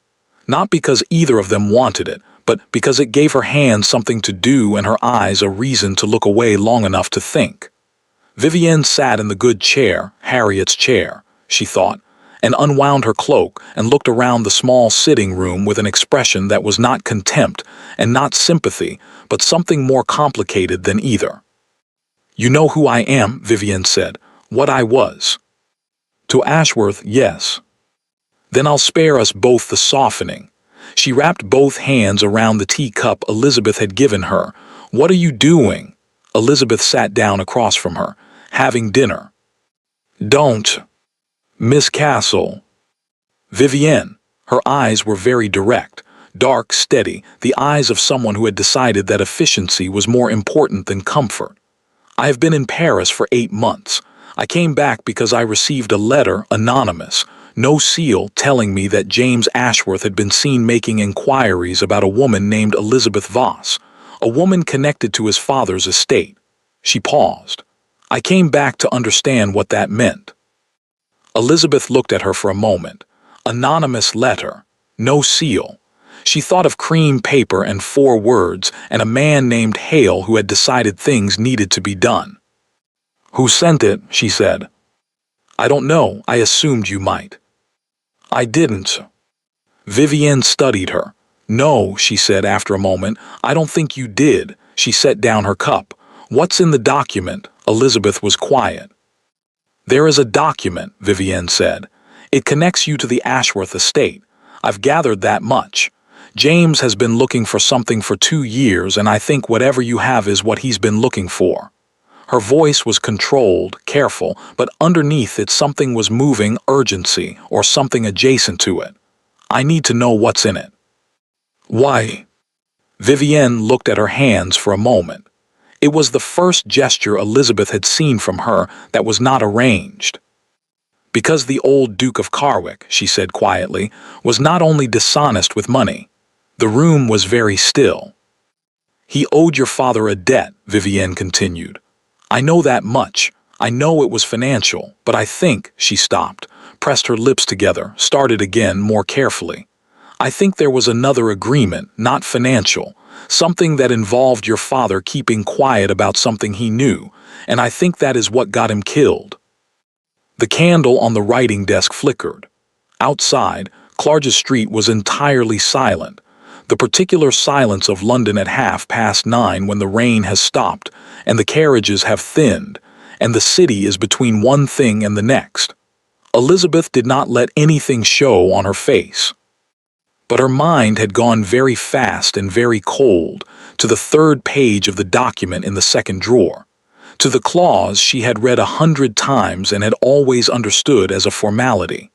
not because either of them wanted it, but because it gave her hands something to do and her eyes a reason to look away long enough to think. Vivienne sat in the good chair, Harriet's chair, she thought, and unwound her cloak and looked around the small sitting room with an expression that was not contempt and not sympathy, but something more complicated than either. "You know who I am," Vivienne said, "what I was." "To Ashworth, yes." "Then I'll spare us both the softening." She wrapped both hands around the teacup Elizabeth had given her. "What are you doing?" Elizabeth sat down across from her. "Having dinner." "Don't." "Miss Castle." Vivienne. Her eyes were very direct, dark, steady, the eyes of someone who had decided that efficiency was more important than comfort. "I have been in Paris for 8 months. I came back because I received a letter, anonymous, no seal, telling me that James Ashworth had been seen making inquiries about a woman named Elizabeth Voss, a woman connected to his father's estate." She paused. "I came back to understand what that meant." Elizabeth looked at her for a moment. Anonymous letter, no seal. She thought of cream paper and 4 words and a man named Hale who had decided things needed to be done. "Who sent it?" she said. "I don't know. I assumed you might." "I didn't." Vivienne studied her. "No," she said after a moment, "I don't think you did." She set down her cup. "What's in the document?" Elizabeth was quiet. "There is a document," Vivienne said. "It connects you to the Ashworth estate. I've gathered that much. James has been looking for something for 2 years, and I think whatever you have is what he's been looking for." Her voice was controlled, careful, but underneath it something was moving, urgency, or something adjacent to it. "I need to know what's in it." "Why?" Vivienne looked at her hands for a moment. It was the first gesture Elizabeth had seen from her that was not arranged. "Because the old Duke of Carwick," she said quietly, "was not only dishonest with money. The room was very still." "He owed your father a debt," Vivienne continued. "I know that much. I know it was financial, but I think," she stopped, pressed her lips together, started again more carefully. "I think there was another agreement, not financial, something that involved your father keeping quiet about something he knew, and I think that is what got him killed." The candle on the writing desk flickered. Outside, Clarges Street was entirely silent, the particular silence of London at 9:30 when the rain has stopped and the carriages have thinned, and the city is between one thing and the next. Elizabeth did not let anything show on her face. But her mind had gone very fast and very cold to the 3rd page of the document in the 2nd drawer, to the clause she had read 100 times and had always understood as a formality.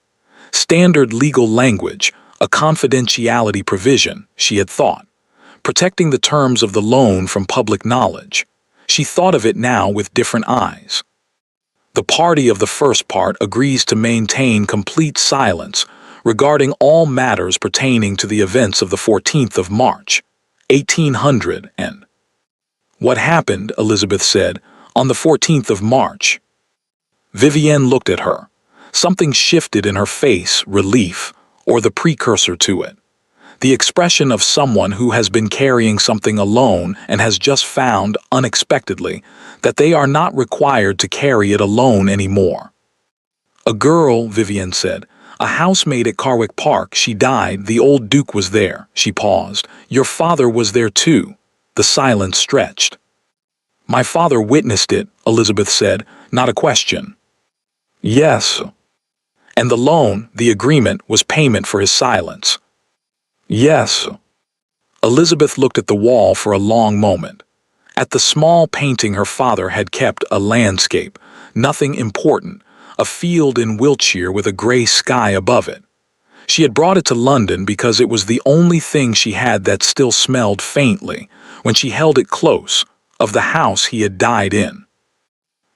Standard legal language, a confidentiality provision, she had thought, protecting the terms of the loan from public knowledge. She thought of it now with different eyes. The party of the first part agrees to maintain complete silence regarding all matters pertaining to the events of the 14th of March, 1800 and... "What happened," Elizabeth said, "on the 14th of March?" Vivienne looked at her. Something shifted in her face, relief, or the precursor to it. The expression of someone who has been carrying something alone and has just found, unexpectedly, that they are not required to carry it alone anymore. "A girl," Vivienne said, "a housemaid at Carwick Park. She died. The old Duke was there." She paused. "Your father was there too." The silence stretched. "My father witnessed it," Elizabeth said, not a question. "Yes." "And the loan, the agreement, was payment for his silence." "Yes." Elizabeth looked at the wall for a long moment. At the small painting her father had kept, a landscape, nothing important, a field in Wiltshire with a grey sky above it. She had brought it to London because it was the only thing she had that still smelled faintly, when she held it close, of the house he had died in.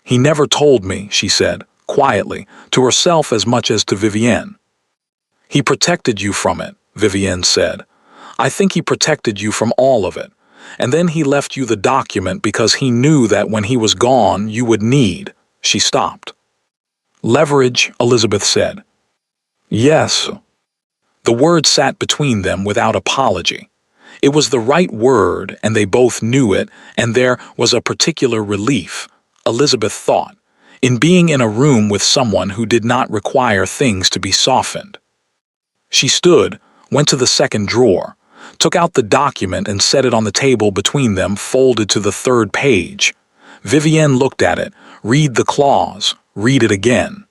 "He never told me," she said, quietly, to herself as much as to Vivienne. "He protected you from it," Vivienne said. "I think he protected you from all of it. And then he left you the document because he knew that when he was gone you would need—" She stopped. "Leverage," Elizabeth said. "Yes." The word sat between them without apology. It was the right word, and they both knew it, and there was a particular relief, Elizabeth thought, in being in a room with someone who did not require things to be softened. She stood, went to the second drawer, took out the document and set it on the table between them, folded to the third page. Vivienne looked at it, read the clause, read it again.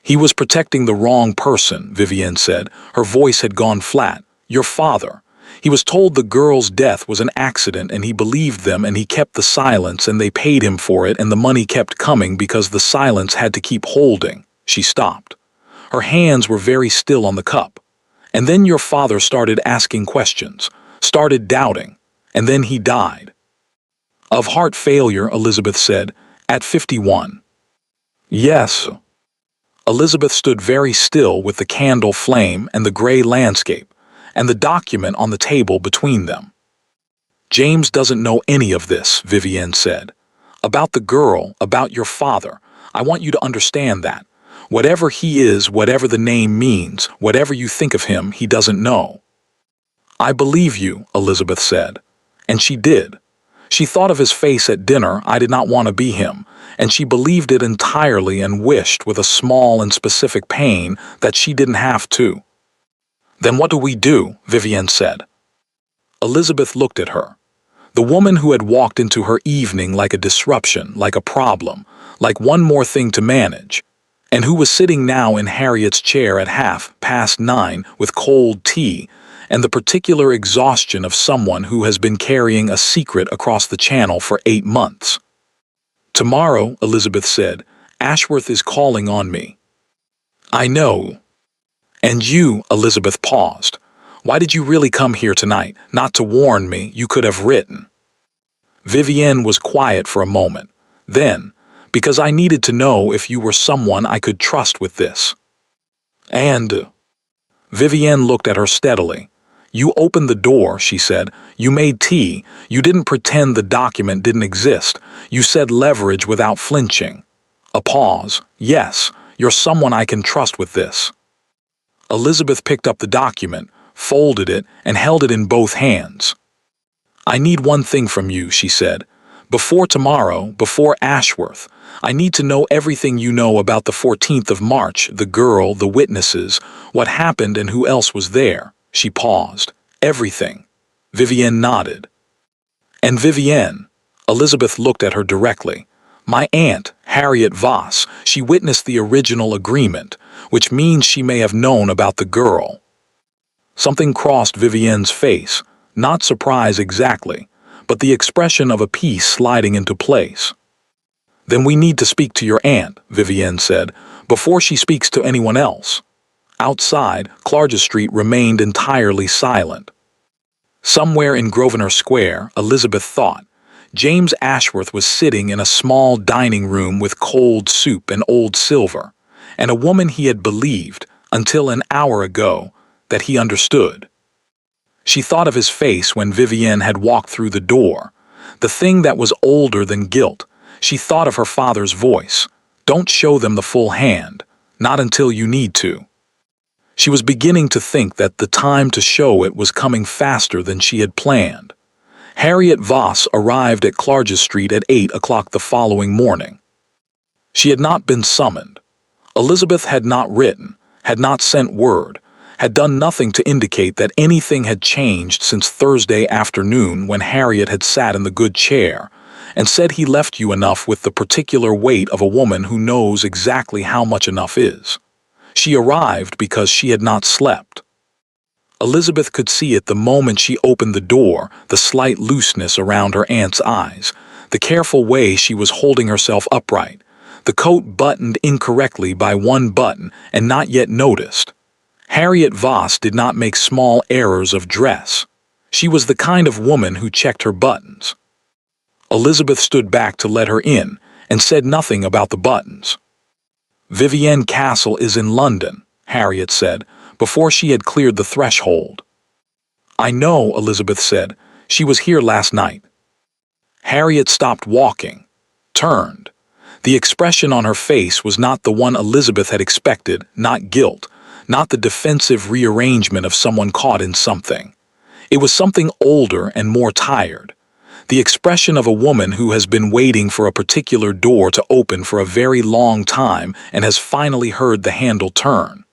"He was protecting the wrong person," Vivienne said. Her voice had gone flat. "Your father. He was told the girl's death was an accident and he believed them and he kept the silence and they paid him for it and the money kept coming because the silence had to keep holding." She stopped. Her hands were very still on the cup. "And then your father started asking questions, started doubting, and then he died." "Of heart failure," Elizabeth said, "at 51. "Yes." Elizabeth stood very still with the candle flame and the gray landscape, and the document on the table between them. "James doesn't know any of this," Vivienne said. "About the girl, about your father. I want you to understand that. Whatever he is, whatever the name means, whatever you think of him, he doesn't know." "I believe you," Elizabeth said. And she did. She thought of his face at dinner. I did not want to be him. And she believed it entirely and wished with a small and specific pain that she didn't have to. "Then what do we do?" Vivienne said. Elizabeth looked at her. The woman who had walked into her evening like a disruption, like a problem, like one more thing to manage, and who was sitting now in Harriet's chair at 9:30 with cold tea, and the particular exhaustion of someone who has been carrying a secret across the channel for 8 months. "Tomorrow," Elizabeth said, "Ashworth is calling on me." "I know." "And you," Elizabeth paused. "Why did you really come here tonight? Not to warn me, you could have written." Vivienne was quiet for a moment. Then, "Because I needed to know if you were someone I could trust with this." "And—" Vivienne looked at her steadily. "You opened the door," she said. "You made tea. You didn't pretend the document didn't exist. You said leverage without flinching." A pause. "Yes, you're someone I can trust with this." Elizabeth picked up the document, folded it, and held it in both hands. "I need one thing from you," she said. "Before tomorrow, before Ashworth, I need to know everything you know about the 14th of March, the girl, the witnesses, what happened and who else was there." She paused. "Everything." Vivienne nodded. "And Vivienne," Elizabeth looked at her directly, "my aunt, Harriet Voss, she witnessed the original agreement, which means she may have known about the girl." Something crossed Vivienne's face, not surprise exactly, but the expression of a piece sliding into place. "Then we need to speak to your aunt," Vivienne said, "before she speaks to anyone else." Outside, Clarges Street remained entirely silent. Somewhere in Grosvenor Square, Elizabeth thought, James Ashworth was sitting in a small dining room with cold soup and old silver, and a woman he had believed, until an hour ago, that he understood. She thought of his face when Vivienne had walked through the door, the thing that was older than guilt. She thought of her father's voice. "Don't show them the full hand, not until you need to." She was beginning to think that the time to show it was coming faster than she had planned. Harriet Voss arrived at Clarges Street at 8 o'clock the following morning. She had not been summoned. Elizabeth had not written, had not sent word, had done nothing to indicate that anything had changed since Thursday afternoon when Harriet had sat in the good chair and said he left you enough with the particular weight of a woman who knows exactly how much enough is. She arrived because she had not slept. Elizabeth could see it the moment she opened the door, the slight looseness around her aunt's eyes, the careful way she was holding herself upright, the coat buttoned incorrectly by one button and not yet noticed. Harriet Voss did not make small errors of dress. She was the kind of woman who checked her buttons. Elizabeth stood back to let her in and said nothing about the buttons. "Vivienne Castle is in London," Harriet said, before she had cleared the threshold. "I know," Elizabeth said. "She was here last night." Harriet stopped walking, turned. The expression on her face was not the one Elizabeth had expected, not guilt, not the defensive rearrangement of someone caught in something. It was something older and more tired. The expression of a woman who has been waiting for a particular door to open for a very long time and has finally heard the handle turn.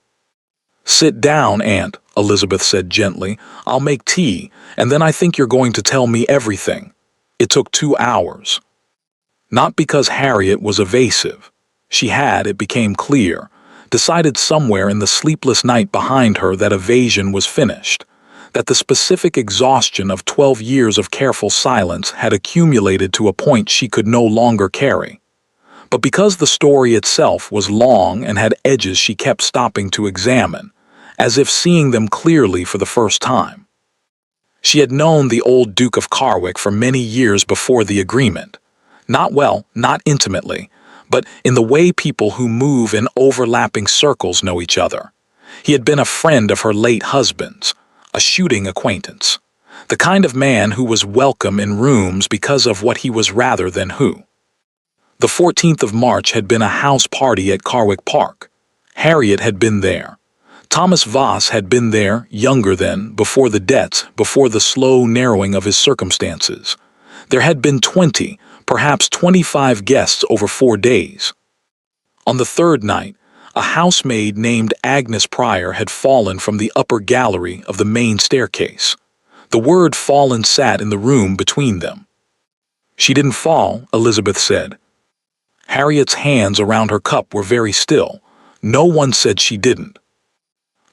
"Sit down, Aunt," Elizabeth said gently. "I'll make tea, and then I think you're going to tell me everything." It took 2 hours. Not because Harriet was evasive. She had, it became clear, decided somewhere in the sleepless night behind her that evasion was finished, that the specific exhaustion of 12 years of careful silence had accumulated to a point she could no longer carry. But because the story itself was long and had edges she kept stopping to examine, as if seeing them clearly for the first time. She had known the old Duke of Carwick for many years before the agreement. Not well, not intimately, but in the way people who move in overlapping circles know each other. He had been a friend of her late husband's, a shooting acquaintance, the kind of man who was welcome in rooms because of what he was rather than who. The 14th of March had been a house party at Carwick Park. Harriet had been there. Thomas Voss had been there, younger then, before the debts, before the slow narrowing of his circumstances. There had been 20, perhaps 25 guests over 4 days. On the third night, a housemaid named Agnes Pryor had fallen from the upper gallery of the main staircase. The word fallen sat in the room between them. "She didn't fall," Elizabeth said. Harriet's hands around her cup were very still. "No one said she didn't."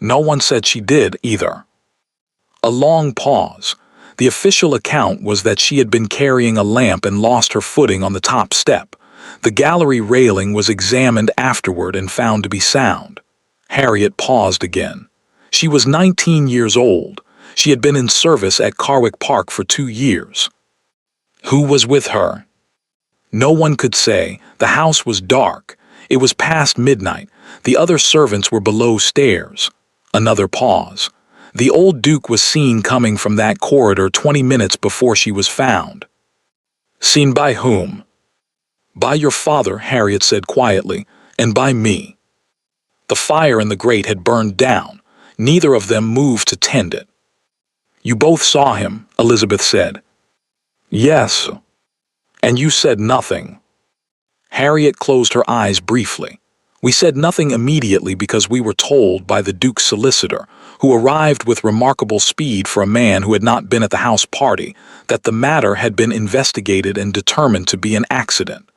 "No one said she did, either." A long pause. The official account was that she had been carrying a lamp and lost her footing on the top step. The gallery railing was examined afterward and found to be sound. Harriet paused again. She was 19 years old. She had been in service at Carwick Park for 2 years. Who was with her? No one could say. The house was dark. It was past midnight. The other servants were below stairs. Another pause. The old Duke was seen coming from that corridor 20 minutes before she was found. Seen by whom? By your father, Harriet said quietly, and by me. The fire in the grate had burned down. Neither of them moved to tend it. You both saw him, Elizabeth said. Yes. And you said nothing. Harriet closed her eyes briefly. We said nothing immediately because we were told by the Duke's solicitor, who arrived with remarkable speed for a man who had not been at the house party, that the matter had been investigated and determined to be an accident,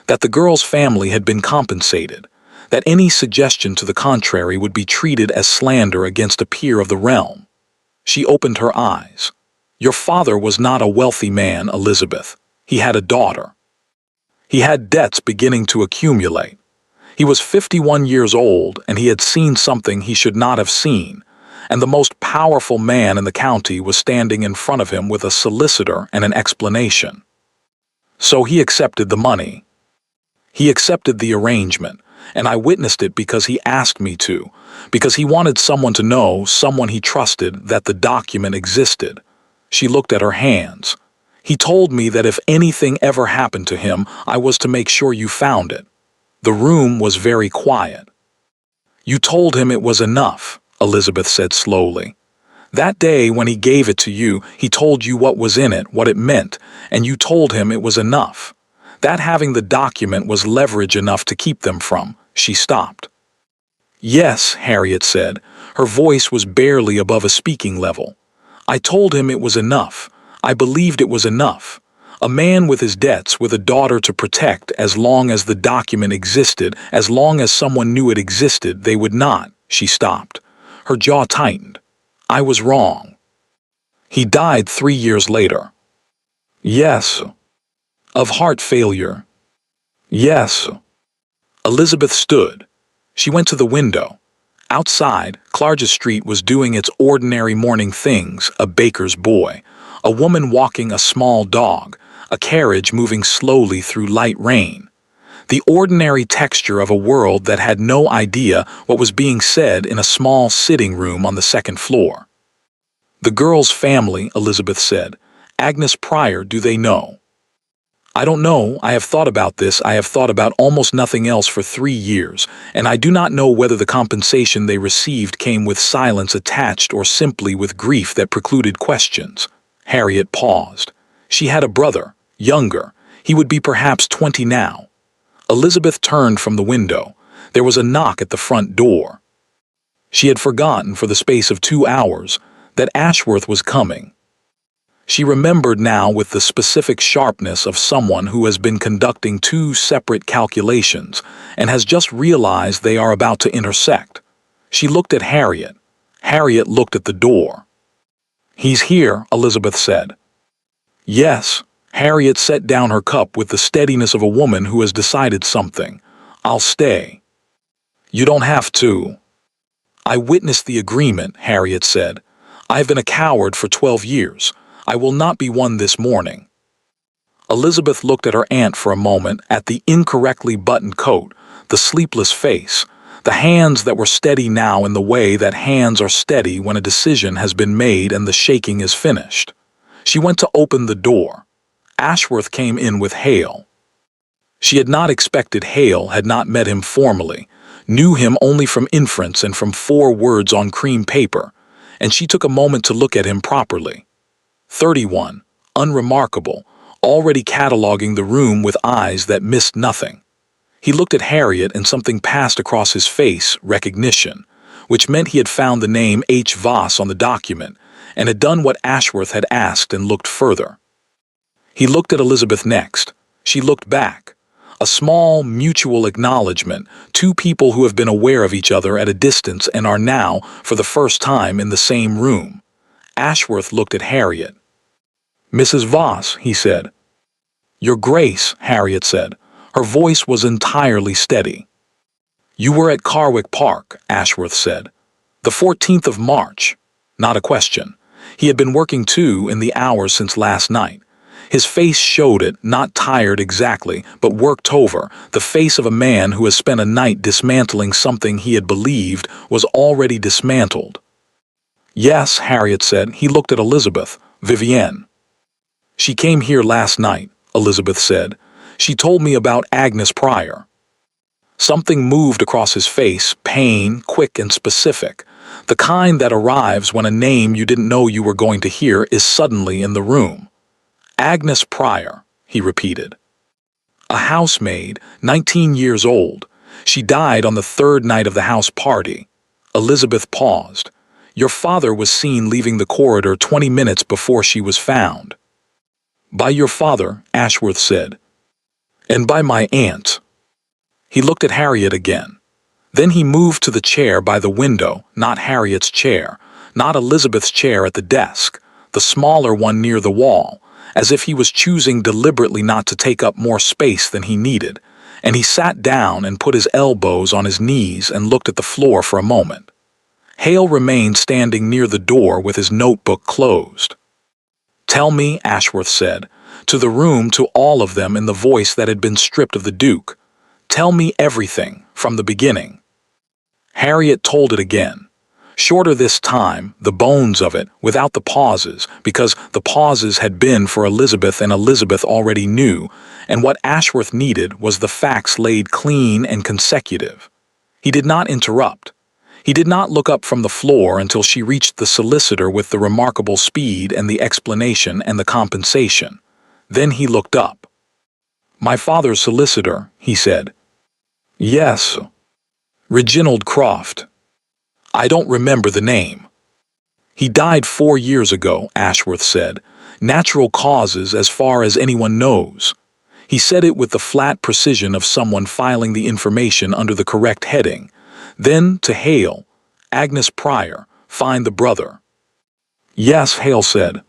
that the girl's family had been compensated, that any suggestion to the contrary would be treated as slander against a peer of the realm. She opened her eyes. Your father was not a wealthy man, Elizabeth. He had a daughter. He had debts beginning to accumulate. He was 51 years old, and he had seen something he should not have seen, and the most powerful man in the county was standing in front of him with a solicitor and an explanation. So he accepted the money. He accepted the arrangement, and I witnessed it because he asked me to, because he wanted someone to know, someone he trusted, that the document existed. She looked at her hands. He told me that if anything ever happened to him, I was to make sure you found it. The room was very quiet. You told him it was enough, Elizabeth said slowly. That day when he gave it to you, he told you what was in it, what it meant, and you told him it was enough. That having the document was leverage enough to keep them from. She stopped. Yes, Harriet said. Her voice was barely above a speaking level. I told him it was enough. I believed it was enough. A man with his debts, with a daughter to protect, as long as the document existed, as long as someone knew it existed, they would not. She stopped. Her jaw tightened. I was wrong. He died 3 years later. Yes. Of heart failure. Yes. Elizabeth stood. She went to the window. Outside, Clarges Street was doing its ordinary morning things, a baker's boy, a woman walking a small dog, a carriage moving slowly through light rain. The ordinary texture of a world that had no idea what was being said in a small sitting room on the second floor. "The girl's family," Elizabeth said. "Agnes Pryor, do they know?" "I don't know. I have thought about this. I have thought about almost nothing else for 3 years, and I do not know whether the compensation they received came with silence attached or simply with grief that precluded questions." Harriet paused. She had a brother, younger. He would be perhaps 20 now. Elizabeth turned from the window. There was a knock at the front door. She had forgotten for the space of 2 hours that Ashworth was coming. She remembered now with the specific sharpness of someone who has been conducting two separate calculations and has just realized they are about to intersect. She looked at Harriet. Harriet looked at the door. "He's here," Elizabeth said. "Yes." Harriet set down her cup with the steadiness of a woman who has decided something. "I'll stay." "You don't have to." "I witnessed the agreement," Harriet said. "I have been a coward for 12 years. I will not be one this morning." Elizabeth looked at her aunt for a moment, at the incorrectly buttoned coat, the sleepless face, the hands that were steady now in the way that hands are steady when a decision has been made and the shaking is finished. She went to open the door. Ashworth came in with Hale. She had not expected Hale, had not met him formally, knew him only from inference and from 4 words on cream paper, and she took a moment to look at him properly. 31, unremarkable, already cataloging the room with eyes that missed nothing. He looked at Harriet and something passed across his face, recognition, which meant he had found the name H. Voss on the document and had done what Ashworth had asked and looked further. He looked at Elizabeth next. She looked back. A small, mutual acknowledgement, 2 people who have been aware of each other at a distance and are now, for the first time, in the same room. Ashworth looked at Harriet. "Mrs. Voss," he said. "Your Grace," Harriet said. Her voice was entirely steady. "You were at Carwick Park," Ashworth said. "The 14th of March." Not a question. He had been working too in the hours since last night. His face showed it, not tired exactly, but worked over, the face of a man who has spent a night dismantling something he had believed was already dismantled. "Yes," Harriet said. He looked at Elizabeth. "Vivienne." "She came here last night," Elizabeth said. "She told me about Agnes Pryor." Something moved across his face, pain, quick and specific, the kind that arrives when a name you didn't know you were going to hear is suddenly in the room. "Agnes Pryor," he repeated. "A housemaid, 19 years old. She died on the 3rd night of the house party." Elizabeth paused. "Your father was seen leaving the corridor 20 minutes before she was found." "By your father," Ashworth said. "And by my aunt." He looked at Harriet again. Then he moved to the chair by the window, not Harriet's chair, not Elizabeth's chair at the desk, the smaller one near the wall, as if he was choosing deliberately not to take up more space than he needed, and he sat down and put his elbows on his knees and looked at the floor for a moment. Hale remained standing near the door with his notebook closed. "Tell me," Ashworth said, to the room, to all of them in the voice that had been stripped of the Duke. "Tell me everything, from the beginning." Harriet told it again. Shorter this time, the bones of it, without the pauses, because the pauses had been for Elizabeth and Elizabeth already knew, and what Ashworth needed was the facts laid clean and consecutive. He did not interrupt. He did not look up from the floor until she reached the solicitor with the remarkable speed and the explanation and the compensation. Then he looked up. "My father's solicitor," he said. "Yes." "Reginald Croft." "I don't remember the name." "He died 4 years ago," Ashworth said. "Natural causes as far as anyone knows." He said it with the flat precision of someone filing the information under the correct heading. Then, to Hale, "Agnes Pryor, find the brother." "Yes," Hale said.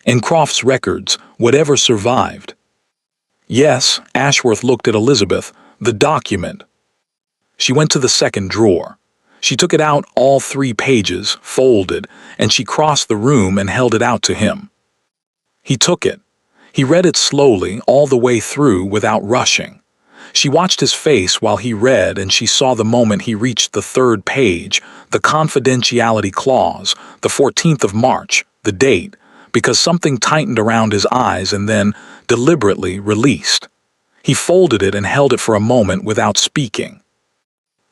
"And Croft's records, whatever survived." "Yes," Ashworth looked at Elizabeth. "The document." She went to the second drawer. She took it out, all 3 pages, folded, and she crossed the room and held it out to him. He took it. He read it slowly, all the way through, without rushing. She watched his face while he read, and she saw the moment he reached the 3rd page, the confidentiality clause, the 14th of March, the date, because something tightened around his eyes and then, deliberately, released. He folded it and held it for a moment without speaking.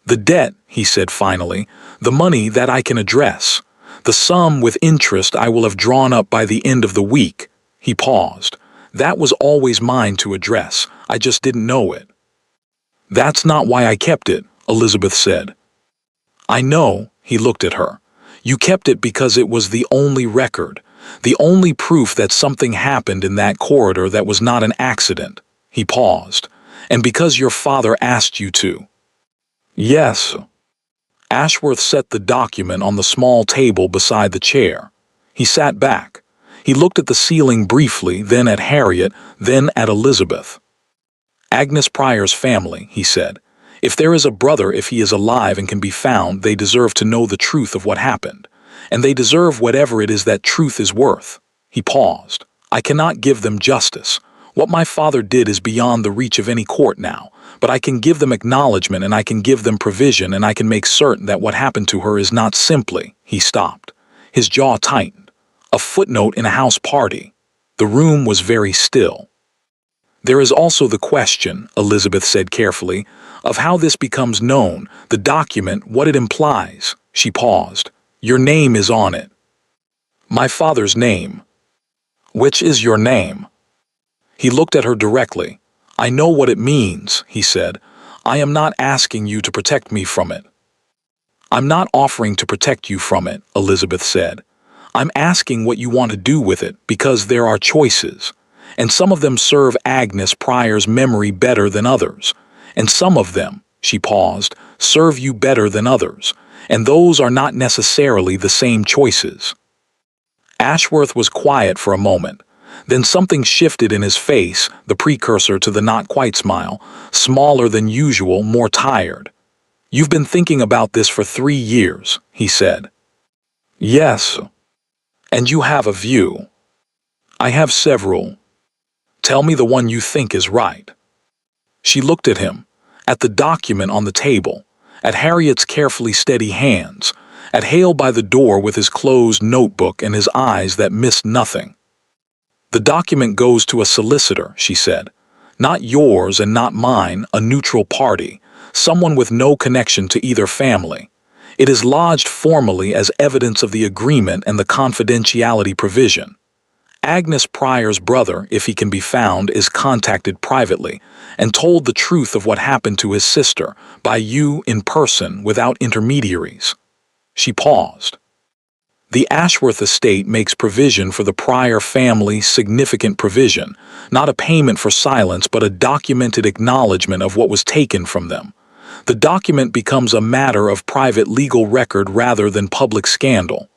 "The debt," he said finally, "the money that I can address, the sum with interest I will have drawn up by the end of the week." He paused. "That was always mine to address. I just didn't know it." "That's not why I kept it," Elizabeth said. "I know," he looked at her. "You kept it because it was the only record, the only proof that something happened in that corridor that was not an accident." He paused. "And because your father asked you to." "Yes." Ashworth set the document on the small table beside the chair. He sat back. He looked at the ceiling briefly, then at Harriet, then at Elizabeth. "Agnes Pryor's family," he said. "If there is a brother, if he is alive and can be found, they deserve to know the truth of what happened. And they deserve whatever it is that truth is worth." He paused. "I cannot give them justice. What my father did is beyond the reach of any court now, but I can give them acknowledgement, and I can give them provision, and I can make certain that what happened to her is not simply—" He stopped. His jaw tightened. "A footnote in a house party." The room was very still. "There is also the question," Elizabeth said carefully, "of how this becomes known, the document, what it implies." She paused. "Your name is on it." "My father's name." "Which is your name?" He looked at her directly. "I know what it means," he said. "I am not asking you to protect me from it." "I'm not offering to protect you from it," Elizabeth said. "I'm asking what you want to do with it, because there are choices. And some of them serve Agnes Pryor's memory better than others. And some of them," she paused, "serve you better than others. And those are not necessarily the same choices." Ashworth was quiet for a moment. Then something shifted in his face, the precursor to the not-quite smile, smaller than usual, more tired. "You've been thinking about this for 3 years," he said. "Yes." "And you have a view." "I have several." "Tell me the one you think is right." She looked at him, at the document on the table, at Harriet's carefully steady hands, at Hale by the door with his closed notebook and his eyes that missed nothing. "The document goes to a solicitor," she said. "Not yours and not mine, a neutral party, someone with no connection to either family. It is lodged formally as evidence of the agreement and the confidentiality provision. Agnes Pryor's brother, if he can be found, is contacted privately and told the truth of what happened to his sister by you in person without intermediaries." She paused. "The Ashworth estate makes provision for the Pryor family, significant provision, not a payment for silence but a documented acknowledgement of what was taken from them. The document becomes a matter of private legal record rather than public scandal."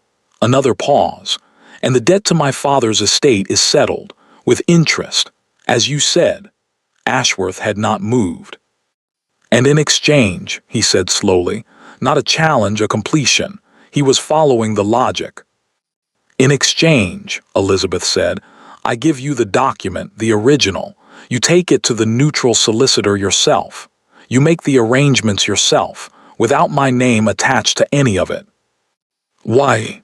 Another pause. "And the debt to my father's estate is settled, with interest, as you said." Ashworth had not moved. "And in exchange," he said slowly, not a challenge, a completion. He was following the logic. "In exchange," Elizabeth said, "I give you the document, the original. You take it to the neutral solicitor yourself. You make the arrangements yourself, without my name attached to any of it." "Why?"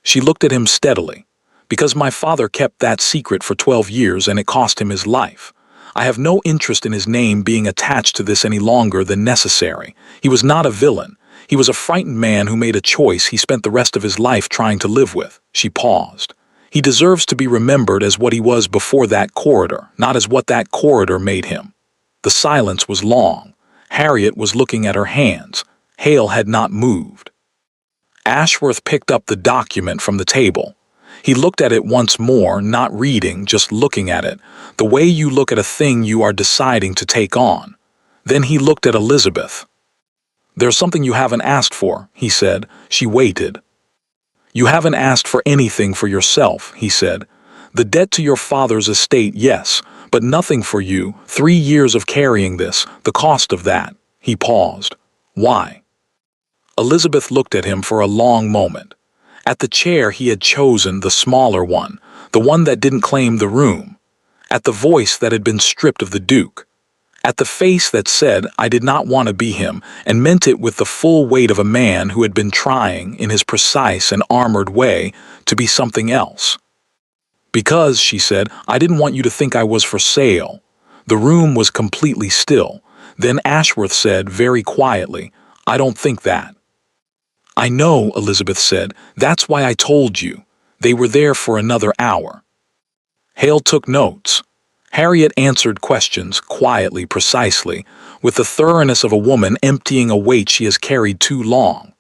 She looked at him steadily. "Because my father kept that secret for 12 years and it cost him his life. I have no interest in his name being attached to this any longer than necessary. He was not a villain. He was a frightened man who made a choice he spent the rest of his life trying to live with." She paused. "He deserves to be remembered as what he was before that corridor, not as what that corridor made him." The silence was long. Harriet was looking at her hands. Hale had not moved. Ashworth picked up the document from the table. He looked at it once more, not reading, just looking at it, the way you look at a thing you are deciding to take on. Then he looked at Elizabeth. "There's something you haven't asked for," he said. She waited. "You haven't asked for anything for yourself," he said. "The debt to your father's estate, yes, but nothing for you. 3 years of carrying this, the cost of that." He paused. "Why?" Elizabeth looked at him for a long moment. At the chair he had chosen, the smaller one, the one that didn't claim the room. At the voice that had been stripped of the Duke. At the face that said, "I did not want to be him," and meant it with the full weight of a man who had been trying, in his precise and armored way, to be something else. "Because," she said, "I didn't want you to think I was for sale." The room was completely still. Then Ashworth said, very quietly, "I don't think that." "I know," Elizabeth said. "That's why I told you." They were there for another hour. Hale took notes. Harriet answered questions, quietly, precisely, with the thoroughness of a woman emptying a weight she has carried too long.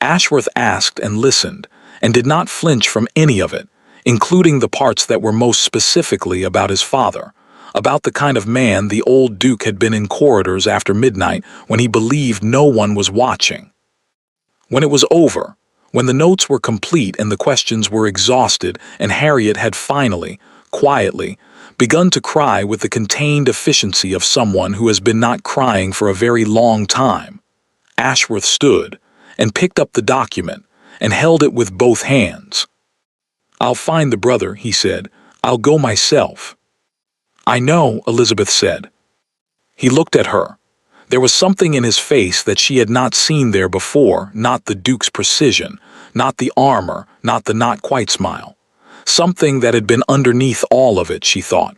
Ashworth asked and listened, and did not flinch from any of it, including the parts that were most specifically about his father, about the kind of man the old Duke had been in corridors after midnight when he believed no one was watching. When it was over, when the notes were complete and the questions were exhausted, and Harriet had finally, quietly, begun to cry with the contained efficiency of someone who has been not crying for a very long time, Ashworth stood and picked up the document and held it with both hands. "I'll find the brother," he said. "I'll go myself." "I know," Elizabeth said. He looked at her. There was something in his face that she had not seen there before, not the Duke's precision, not the armor, not the not-quite smile. Something that had been underneath all of it, she thought.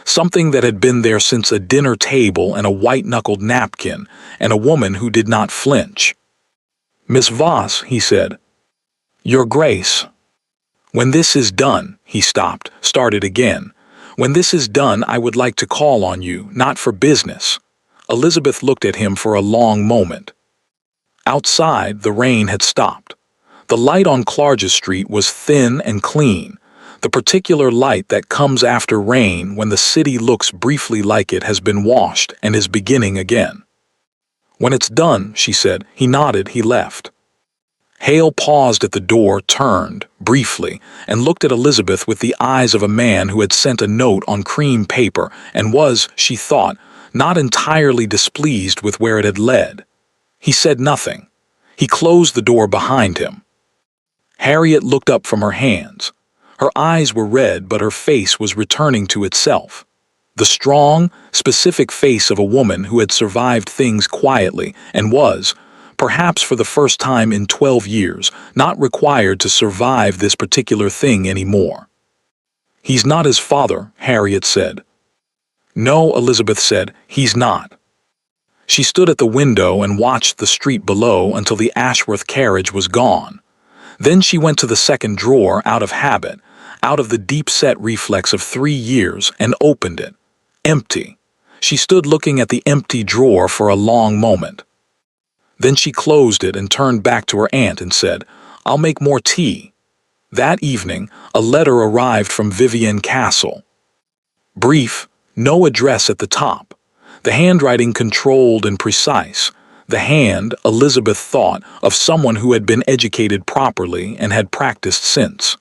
Something that had been there since a dinner table and a white-knuckled napkin, and a woman who did not flinch. "Miss Voss," he said. "Your Grace." "When this is done," he stopped, started again. "When this is done, I would like to call on you, not for business." Elizabeth looked at him for a long moment. Outside, the rain had stopped. The light on Clarges Street was thin and clean, the particular light that comes after rain when the city looks briefly like it has been washed and is beginning again. "When it's done," she said. He nodded, he left. Hale paused at the door, turned, briefly, and looked at Elizabeth with the eyes of a man who had sent a note on cream paper and was, she thought, not entirely displeased with where it had led. He said nothing. He closed the door behind him. Harriet looked up from her hands. Her eyes were red, but her face was returning to itself. The strong, specific face of a woman who had survived things quietly and was, perhaps for the first time in 12 years, not required to survive this particular thing anymore. "He's not his father," Harriet said. "No," Elizabeth said, "he's not." She stood at the window and watched the street below until the Ashworth carriage was gone. Then she went to the second drawer out of habit, out of the deep-set reflex of 3 years, and opened it. Empty. She stood looking at the empty drawer for a long moment. Then she closed it and turned back to her aunt and said, "I'll make more tea." That evening, a letter arrived from Vivienne Castle. Brief, no address at the top. The handwriting controlled and precise. The hand, Elizabeth thought, of someone who had been educated properly and had practiced since.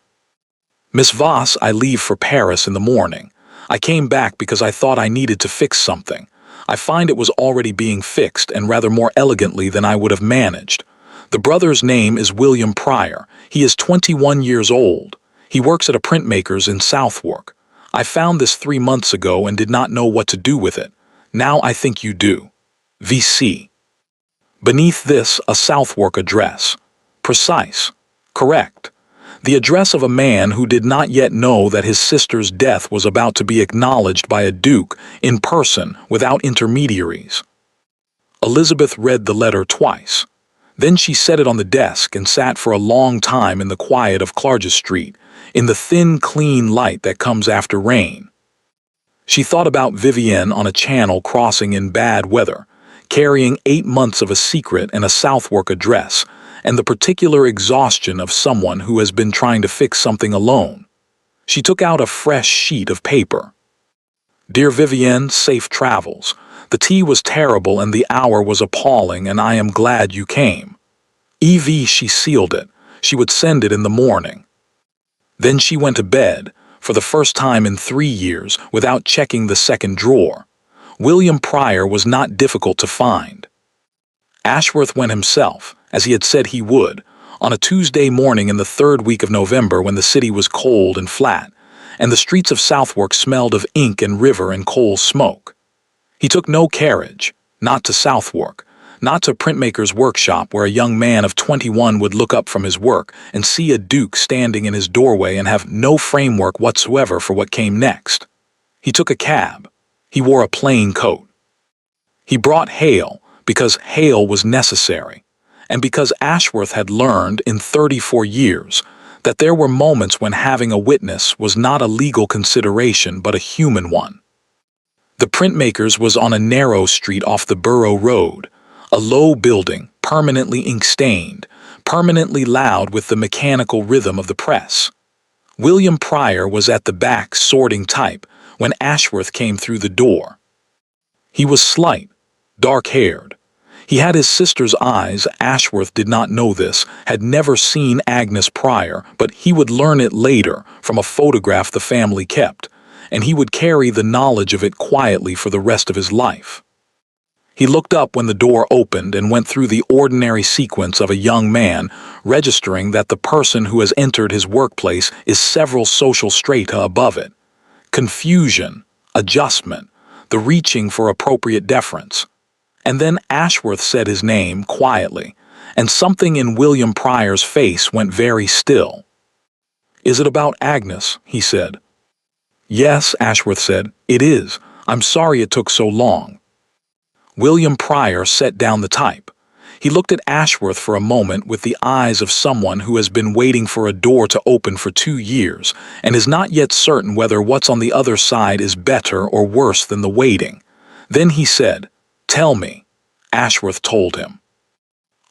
"Miss Voss, I leave for Paris in the morning. I came back because I thought I needed to fix something. I find it was already being fixed, and rather more elegantly than I would have managed. The brother's name is William Pryor. He is 21 years old. He works at a printmaker's in Southwark. I found this 3 months ago and did not know what to do with it. Now I think you do. VC." Beneath this, a Southwark address. Precise. Correct. The address of a man who did not yet know that his sister's death was about to be acknowledged by a duke, in person, without intermediaries. Elizabeth read the letter twice. Then she set it on the desk and sat for a long time in the quiet of Clarges Street, in the thin, clean light that comes after rain. She thought about Vivienne on a channel crossing in bad weather, carrying 8 months of a secret and a Southwark address, and the particular exhaustion of someone who has been trying to fix something alone. She took out a fresh sheet of paper. "Dear Vivienne, safe travels. The tea was terrible and the hour was appalling, and I am glad you came. EV." She sealed it. She would send it in the morning. Then she went to bed, for the first time in 3 years, without checking the second drawer. William Pryor was not difficult to find. Ashworth went himself, as he had said he would, on a Tuesday morning in the third week of November when the city was cold and flat, and the streets of Southwark smelled of ink and river and coal smoke. He took no carriage, not to Southwark, not to printmaker's workshop where a young man of 21 would look up from his work and see a duke standing in his doorway and have no framework whatsoever for what came next. He took a cab. He wore a plain coat. He brought Hale because Hale was necessary, and because Ashworth had learned in 34 years that there were moments when having a witness was not a legal consideration but a human one. The printmaker's was on a narrow street off the Borough Road, a low building, permanently ink-stained, permanently loud with the mechanical rhythm of the press. William Pryor was at the back sorting type when Ashworth came through the door. He was slight, dark-haired. He had his sister's eyes. Ashworth did not know this, had never seen Agnes Pryor, but he would learn it later from a photograph the family kept, and he would carry the knowledge of it quietly for the rest of his life. He looked up when the door opened and went through the ordinary sequence of a young man registering that the person who has entered his workplace is several social strata above it. Confusion, adjustment, the reaching for appropriate deference. And then Ashworth said his name quietly, and something in William Pryor's face went very still. "Is it about Agnes?" he said. "Yes," Ashworth said, "it is. I'm sorry it took so long." William Pryor set down the type. He looked at Ashworth for a moment with the eyes of someone who has been waiting for a door to open for 2 years and is not yet certain whether what's on the other side is better or worse than the waiting. Then he said, "Tell me." Ashworth told him.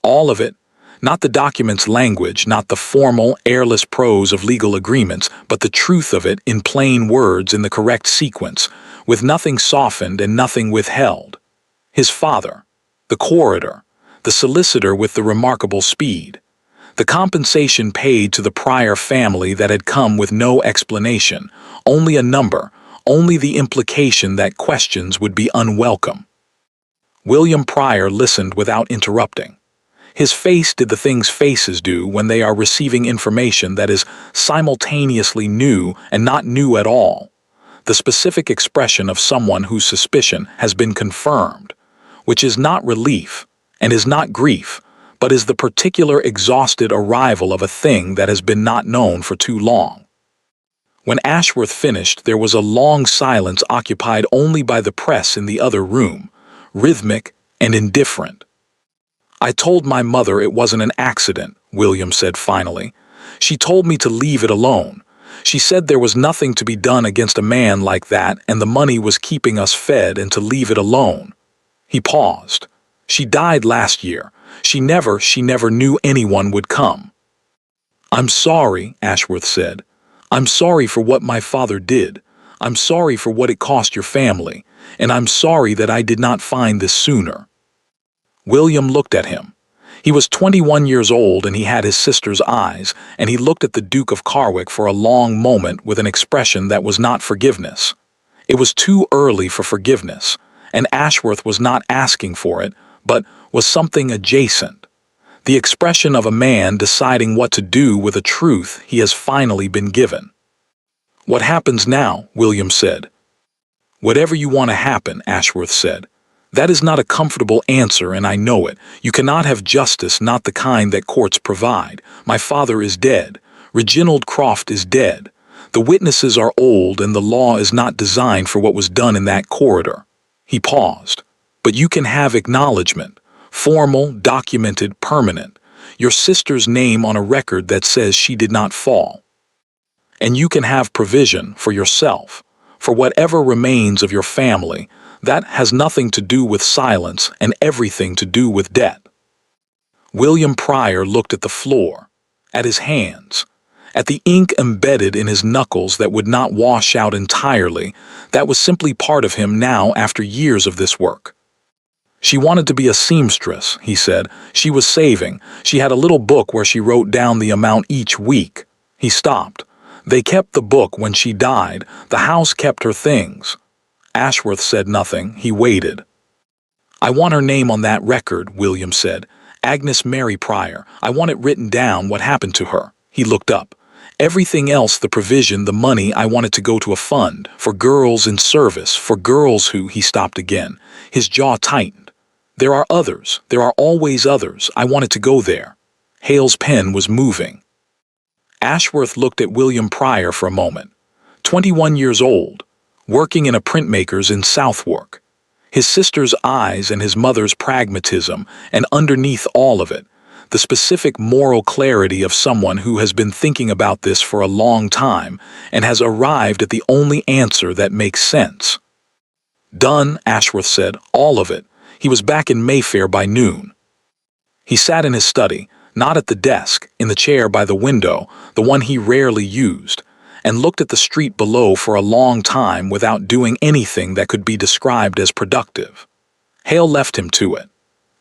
All of it, not the document's language, not the formal, airless prose of legal agreements, but the truth of it in plain words in the correct sequence, with nothing softened and nothing withheld. His father, the coroner, the solicitor with the remarkable speed, the compensation paid to the Pryor family that had come with no explanation, only a number, only the implication that questions would be unwelcome. William Pryor listened without interrupting. His face did the things faces do when they are receiving information that is simultaneously new and not new at all, the specific expression of someone whose suspicion has been confirmed, which is not relief and is not grief, but is the particular exhausted arrival of a thing that has been not known for too long. When Ashworth finished, there was a long silence occupied only by the press in the other room, rhythmic and indifferent. "I told my mother it wasn't an accident," William said finally. "She told me to leave it alone. She said there was nothing to be done against a man like that and the money was keeping us fed and to leave it alone." He paused. "She died last year. She never knew anyone would come." "I'm sorry," Ashworth said. "I'm sorry for what my father did. I'm sorry for what it cost your family, and I'm sorry that I did not find this sooner." William looked at him. He was 21 years old and he had his sister's eyes, and he looked at the Duke of Carwick for a long moment with an expression that was not forgiveness. It was too early for forgiveness, and Ashworth was not asking for it, but was something adjacent. The expression of a man deciding what to do with a truth he has finally been given. "What happens now?" William said. "Whatever you want to happen," Ashworth said. "That is not a comfortable answer, and I know it. You cannot have justice, not the kind that courts provide. My father is dead. Reginald Croft is dead. The witnesses are old, and the law is not designed for what was done in that corridor." He paused. "But you can have acknowledgement, formal, documented, permanent, your sister's name on a record that says she did not fall. And you can have provision for yourself, for whatever remains of your family. That has nothing to do with silence and everything to do with debt." William Pryor looked at the floor, at his hands, at the ink embedded in his knuckles that would not wash out entirely, that was simply part of him now after years of this work. "She wanted to be a seamstress," he said. "She was saving. She had a little book where she wrote down the amount each week." He stopped. "They kept the book when she died. The house kept her things." Ashworth said nothing. He waited. "I want her name on that record," William said. Agnes Mary Pryor. I want it written down what happened to her. He looked up. Everything else, the provision, the money, I want it to go to a fund, for girls in service, for girls who, he stopped again. His jaw tightened. There are others. There are always others. I want it to go there. Hale's pen was moving. Ashworth looked at William Pryor for a moment. 21 years old, working in a printmaker's in Southwark. His sister's eyes and his mother's pragmatism, and underneath all of it, the specific moral clarity of someone who has been thinking about this for a long time and has arrived at the only answer that makes sense. Done, Ashworth said, all of it. He was back in Mayfair by noon. He sat in his study, not at the desk, in the chair by the window, the one he rarely used, and looked at the street below for a long time without doing anything that could be described as productive. Hale left him to it.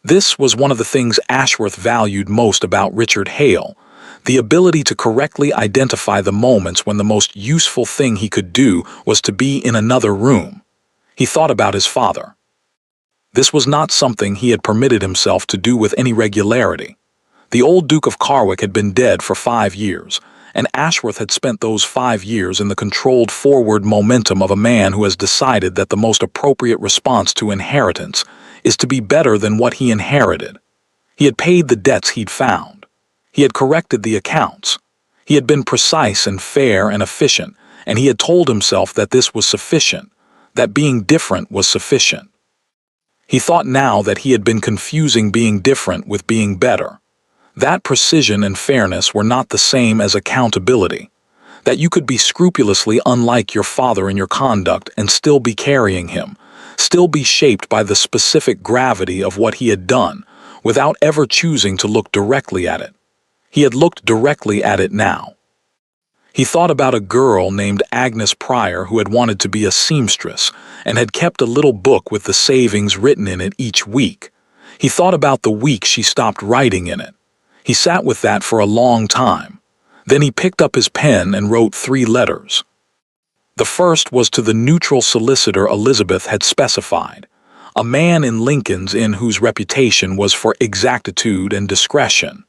This was one of the things Ashworth valued most about Richard Hale, the ability to correctly identify the moments when the most useful thing he could do was to be in another room. He thought about his father. This was not something he had permitted himself to do with any regularity. The old Duke of Carwick had been dead for 5 years, and Ashworth had spent those 5 years in the controlled forward momentum of a man who has decided that the most appropriate response to inheritance is to be better than what he inherited. He had paid the debts he'd found. He had corrected the accounts. He had been precise and fair and efficient, and he had told himself that this was sufficient, that being different was sufficient. He thought now that he had been confusing being different with being better. That precision and fairness were not the same as accountability, that you could be scrupulously unlike your father in your conduct and still be carrying him, still be shaped by the specific gravity of what he had done, without ever choosing to look directly at it. He had looked directly at it now. He thought about a girl named Agnes Pryor who had wanted to be a seamstress and had kept a little book with the savings written in it each week. He thought about the week she stopped writing in it. He sat with that for a long time. Then he picked up his pen and wrote 3 letters. The first was to the neutral solicitor Elizabeth had specified, a man in Lincoln's Inn whose reputation was for exactitude and discretion,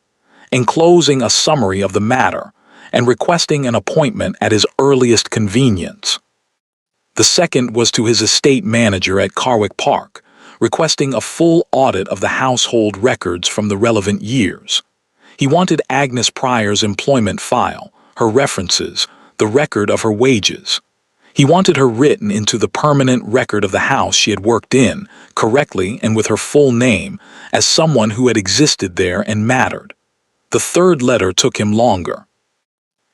enclosing a summary of the matter and requesting an appointment at his earliest convenience. The second was to his estate manager at Carwick Park, requesting a full audit of the household records from the relevant years. He wanted Agnes Pryor's employment file, her references, the record of her wages. He wanted her written into the permanent record of the house she had worked in, correctly and with her full name, as someone who had existed there and mattered. The third letter took him longer.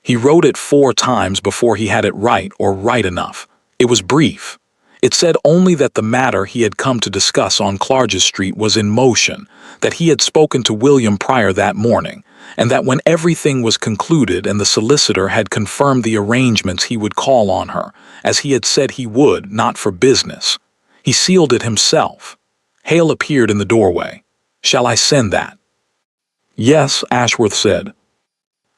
He wrote it 4 times before he had it right or right enough. It was brief. It said only that the matter he had come to discuss on Clarges Street was in motion, that he had spoken to William Pryor that morning, and that when everything was concluded and the solicitor had confirmed the arrangements he would call on her, as he had said he would, not for business. He sealed it himself. Hale appeared in the doorway. "Shall I send that?" "Yes," Ashworth said.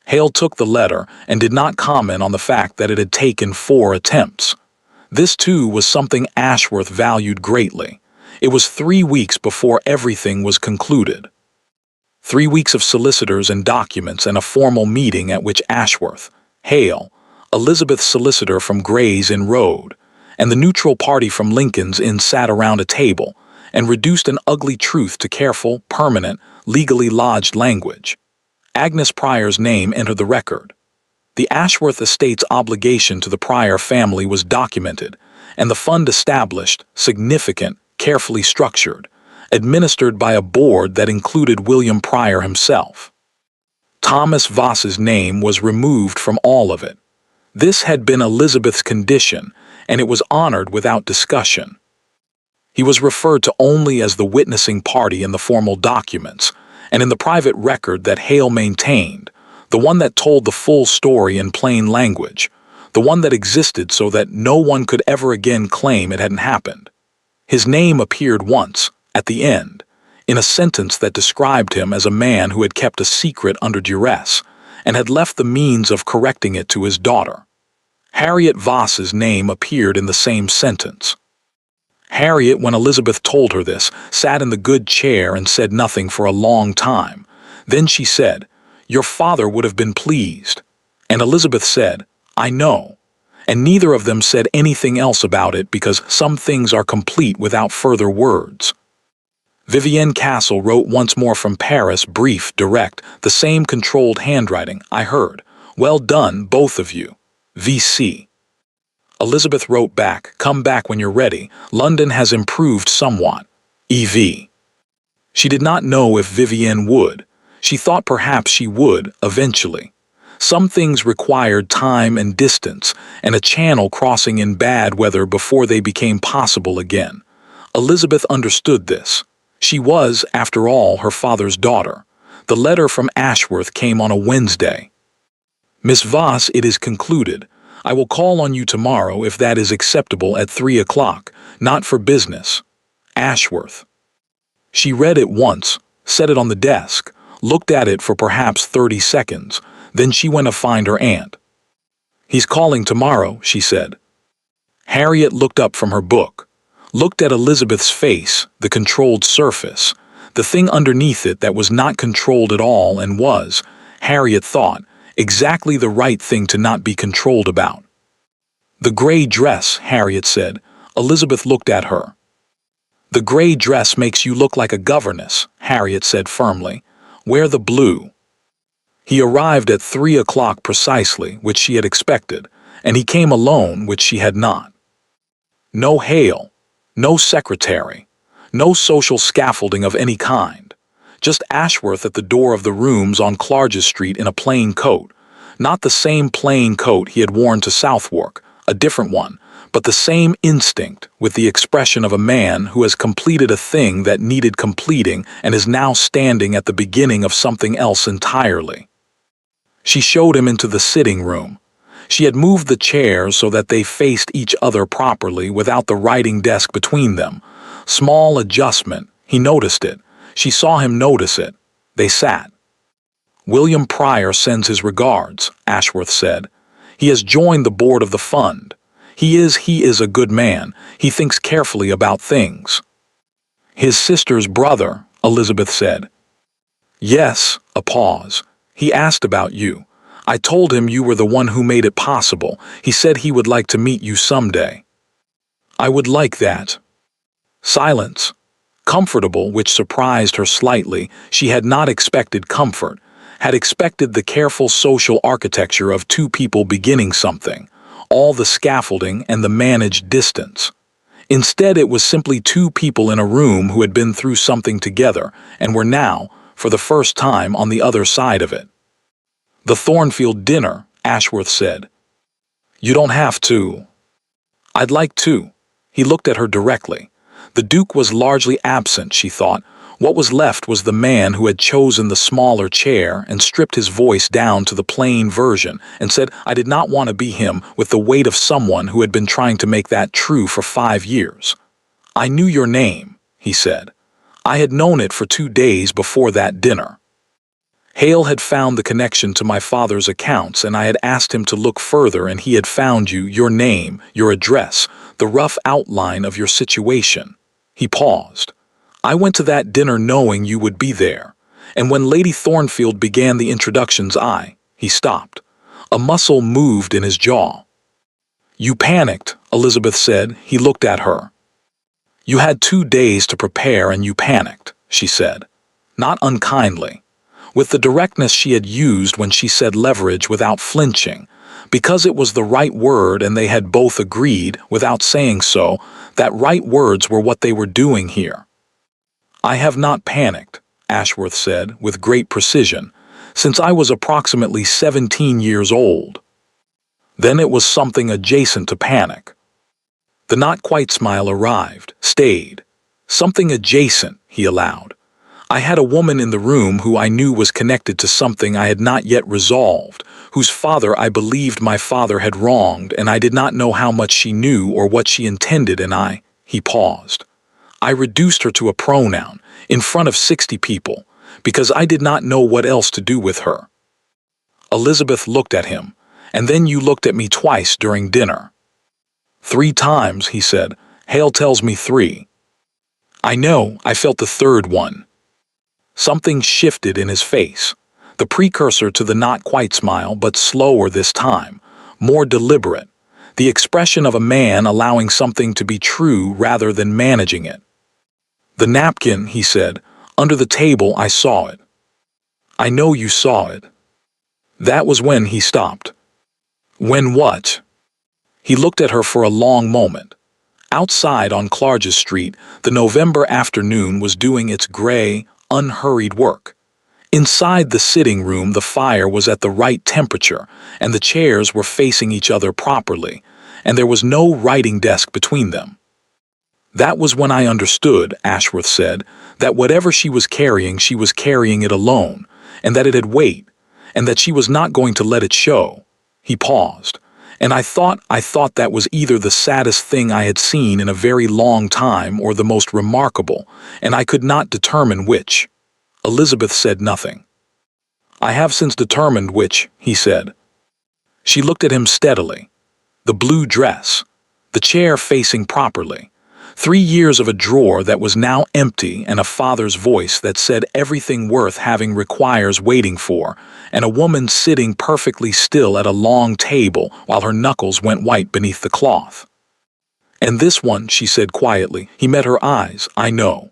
Hale took the letter and did not comment on the fact that it had taken 4 attempts. This, too, was something Ashworth valued greatly. It was 3 weeks before everything was concluded. 3 weeks of solicitors and documents and a formal meeting at which Ashworth, Hale, Elizabeth's solicitor from Gray's Inn Road, and the neutral party from Lincoln's Inn sat around a table and reduced an ugly truth to careful, permanent, legally lodged language. Agnes Pryor's name entered the record. The Ashworth estate's obligation to the Pryor family was documented, and the fund established, significant, carefully structured, administered by a board that included William Pryor himself. Thomas Voss's name was removed from all of it. This had been Elizabeth's condition, and it was honored without discussion. He was referred to only as the witnessing party in the formal documents, and in the private record that Hale maintained, the one that told the full story in plain language, the one that existed so that no one could ever again claim it hadn't happened. His name appeared once, at the end, in a sentence that described him as a man who had kept a secret under duress and had left the means of correcting it to his daughter. Harriet Voss's name appeared in the same sentence. Harriet, when Elizabeth told her this, sat in the good chair and said nothing for a long time. Then she said, "Your father would have been pleased." And Elizabeth said, "I know." And neither of them said anything else about it because some things are complete without further words. Vivienne Castle wrote once more from Paris, brief, direct, the same controlled handwriting, I heard. "Well done, both of you. VC." Elizabeth wrote back, "Come back when you're ready. London has improved somewhat. EV." She did not know if Vivienne would. She thought perhaps she would, eventually. Some things required time and distance, and a channel crossing in bad weather before they became possible again. Elizabeth understood this. She was, after all, her father's daughter. The letter from Ashworth came on a Wednesday. "Miss Voss, it is concluded. I will call on you tomorrow if that is acceptable at 3 o'clock, not for business. Ashworth." She read it once, set it on the desk, looked at it for perhaps 30 seconds, then she went to find her aunt. "He's calling tomorrow," she said. Harriet looked up from her book, looked at Elizabeth's face, the controlled surface, the thing underneath it that was not controlled at all and was, Harriet thought, exactly the right thing to not be controlled about. "The gray dress," Harriet said. Elizabeth looked at her. "The gray dress makes you look like a governess," Harriet said firmly. "Wear the blue." He arrived at 3 o'clock precisely, which she had expected, and he came alone, which she had not. No Hale, no secretary, no social scaffolding of any kind. Just Ashworth at the door of the rooms on Clarges Street in a plain coat. Not the same plain coat he had worn to Southwark, a different one, but the same instinct, with the expression of a man who has completed a thing that needed completing and is now standing at the beginning of something else entirely. She showed him into the sitting room. She had moved the chairs so that they faced each other properly without the writing desk between them. Small adjustment. He noticed it. She saw him notice it. They sat. "William Pryor sends his regards," Ashworth said. "He has joined the board of the fund. He is a good man. He thinks carefully about things." "His sister's brother," Elizabeth said. "Yes," a pause. "He asked about you. I told him you were the one who made it possible. He said he would like to meet you someday." "I would like that." Silence. Comfortable, which surprised her slightly. She had not expected comfort, had expected the careful social architecture of two people beginning something, all the scaffolding and the managed distance. Instead, it was simply two people in a room who had been through something together and were now, for the first time, on the other side of it. "The Thornfield dinner," Ashworth said. "You don't have to." "I'd like to." He looked at her directly. The Duke was largely absent, she thought. What was left was the man who had chosen the smaller chair and stripped his voice down to the plain version and said, "I did not want to be him," with the weight of someone who had been trying to make that true for 5 years. "I knew your name," he said. "I had known it for 2 days before that dinner. Hale had found the connection to my father's accounts, and I had asked him to look further, and he had found you, your name, your address, the rough outline of your situation." He paused. "I went to that dinner knowing you would be there, and when Lady Thornfield began the introductions He stopped. A muscle moved in his jaw. "You panicked," Elizabeth said. He looked at her. "You had 2 days to prepare and you panicked," she said. Not unkindly. With the directness she had used when she said leverage without flinching, because it was the right word and they had both agreed, without saying so, that right words were what they were doing here. "I have not panicked," Ashworth said, with great precision, "since I was approximately 17 years old." Then it was something adjacent to panic. The not-quite smile arrived, stayed. "Something adjacent," he allowed. "I had a woman in the room who I knew was connected to something I had not yet resolved, whose father I believed my father had wronged, and I did not know how much she knew or what she intended, and He paused. "I reduced her to a pronoun, in front of 60 people, because I did not know what else to do with her." Elizabeth looked at him, "And then you looked at me twice during dinner." 3 times, he said. Hale tells me 3. I know, I felt the third one. Something shifted in his face. The precursor to the not quite smile, but slower this time, more deliberate. The expression of a man allowing something to be true rather than managing it. The napkin, he said, under the table I saw it. I know you saw it. That was when he stopped. When what? He looked at her for a long moment. Outside on Clarges Street, the November afternoon was doing its gray, unhurried work. Inside the sitting room, the fire was at the right temperature, and the chairs were facing each other properly, and there was no writing desk between them. That was when I understood, Ashworth said, that whatever she was carrying it alone, and that it had weight, and that she was not going to let it show. He paused, and I thought that was either the saddest thing I had seen in a very long time or the most remarkable, and I could not determine which. Elizabeth said nothing. I have since determined which, he said. She looked at him steadily. The blue dress, the chair facing properly, 3 years of a drawer that was now empty, and a father's voice that said everything worth having requires waiting for, and a woman sitting perfectly still at a long table while her knuckles went white beneath the cloth. And this one, she said quietly. He met her eyes. I know.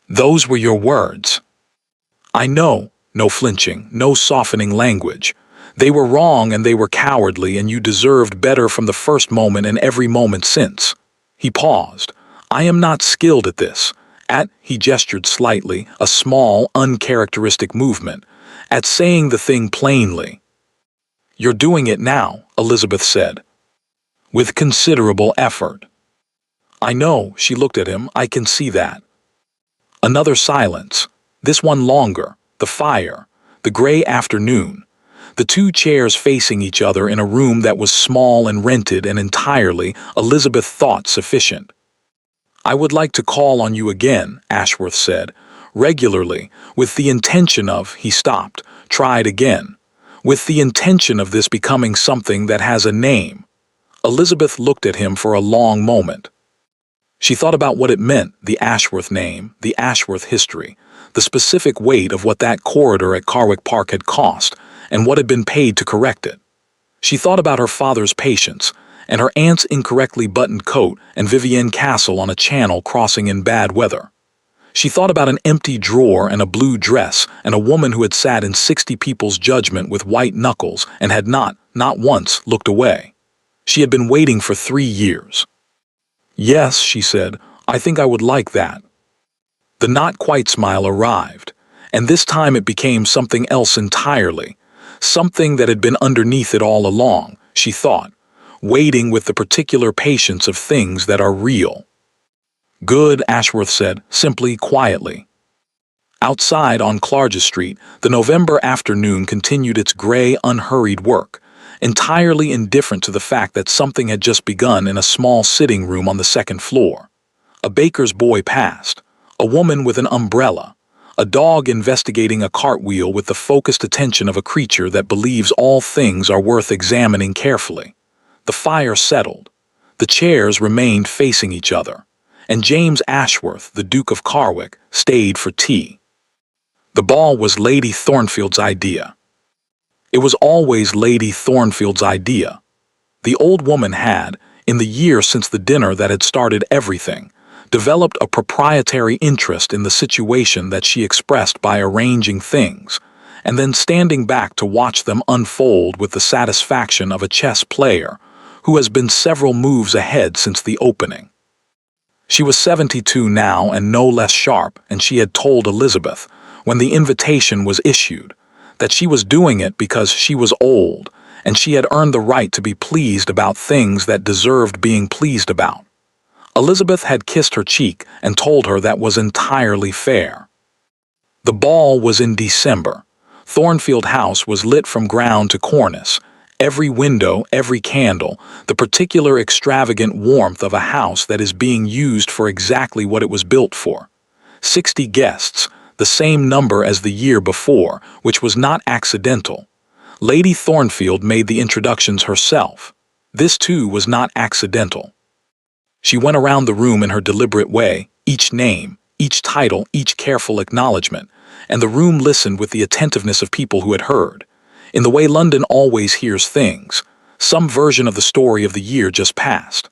Those were your words. I know. No flinching, no softening language. They were wrong and they were cowardly, and you deserved better from the first moment and every moment since. He paused. I am not skilled at this. He gestured slightly, a small, uncharacteristic movement, at saying the thing plainly. You're doing it now, Elizabeth said. With considerable effort. I know, she looked at him, I can see that. Another silence. This one longer. The fire. The gray afternoon. The 2 chairs facing each other in a room that was small and rented and entirely, Elizabeth thought, sufficient. I would like to call on you again, Ashworth said, regularly, with the intention of, he stopped, tried again, with the intention of this becoming something that has a name. Elizabeth looked at him for a long moment. She thought about what it meant, the Ashworth name, the Ashworth history, the specific weight of what that corridor at Carwick Park had cost, and what had been paid to correct it. She thought about her father's patience, and her aunt's incorrectly buttoned coat, and Vivienne Castle on a channel crossing in bad weather. She thought about an empty drawer and a blue dress, and a woman who had sat in 60 people's judgment with white knuckles and had not once, looked away. She had been waiting for 3 years. Yes, she said, I think I would like that. The not quite smile arrived, and this time it became something else entirely, something that had been underneath it all along, she thought, waiting with the particular patience of things that are real. Good, Ashworth said, simply, quietly. Outside on Clarges Street, the November afternoon continued its gray, unhurried work, entirely indifferent to the fact that something had just begun in a small sitting room on the 2nd floor. A baker's boy passed, a woman with an umbrella, a dog investigating a cartwheel with the focused attention of a creature that believes all things are worth examining carefully. The fire settled. The chairs remained facing each other, and James Ashworth, the Duke of Carwick, stayed for tea. The ball was Lady Thornfield's idea. It was always Lady Thornfield's idea. The old woman had, in the year since the dinner that had started everything, developed a proprietary interest in the situation that she expressed by arranging things, and then standing back to watch them unfold with the satisfaction of a chess player who has been several moves ahead since the opening. She was 72 now and no less sharp, and she had told Elizabeth, when the invitation was issued, that she was doing it because she was old, and she had earned the right to be pleased about things that deserved being pleased about. Elizabeth had kissed her cheek and told her that was entirely fair. The ball was in December. Thornfield House was lit from ground to cornice. Every window, every candle, the particular extravagant warmth of a house that is being used for exactly what it was built for. 60 guests, the same number as the year before, which was not accidental. Lady Thornfield made the introductions herself. This too was not accidental. She went around the room in her deliberate way, each name, each title, each careful acknowledgement, and the room listened with the attentiveness of people who had heard. In the way London always hears things, some version of the story of the year just passed.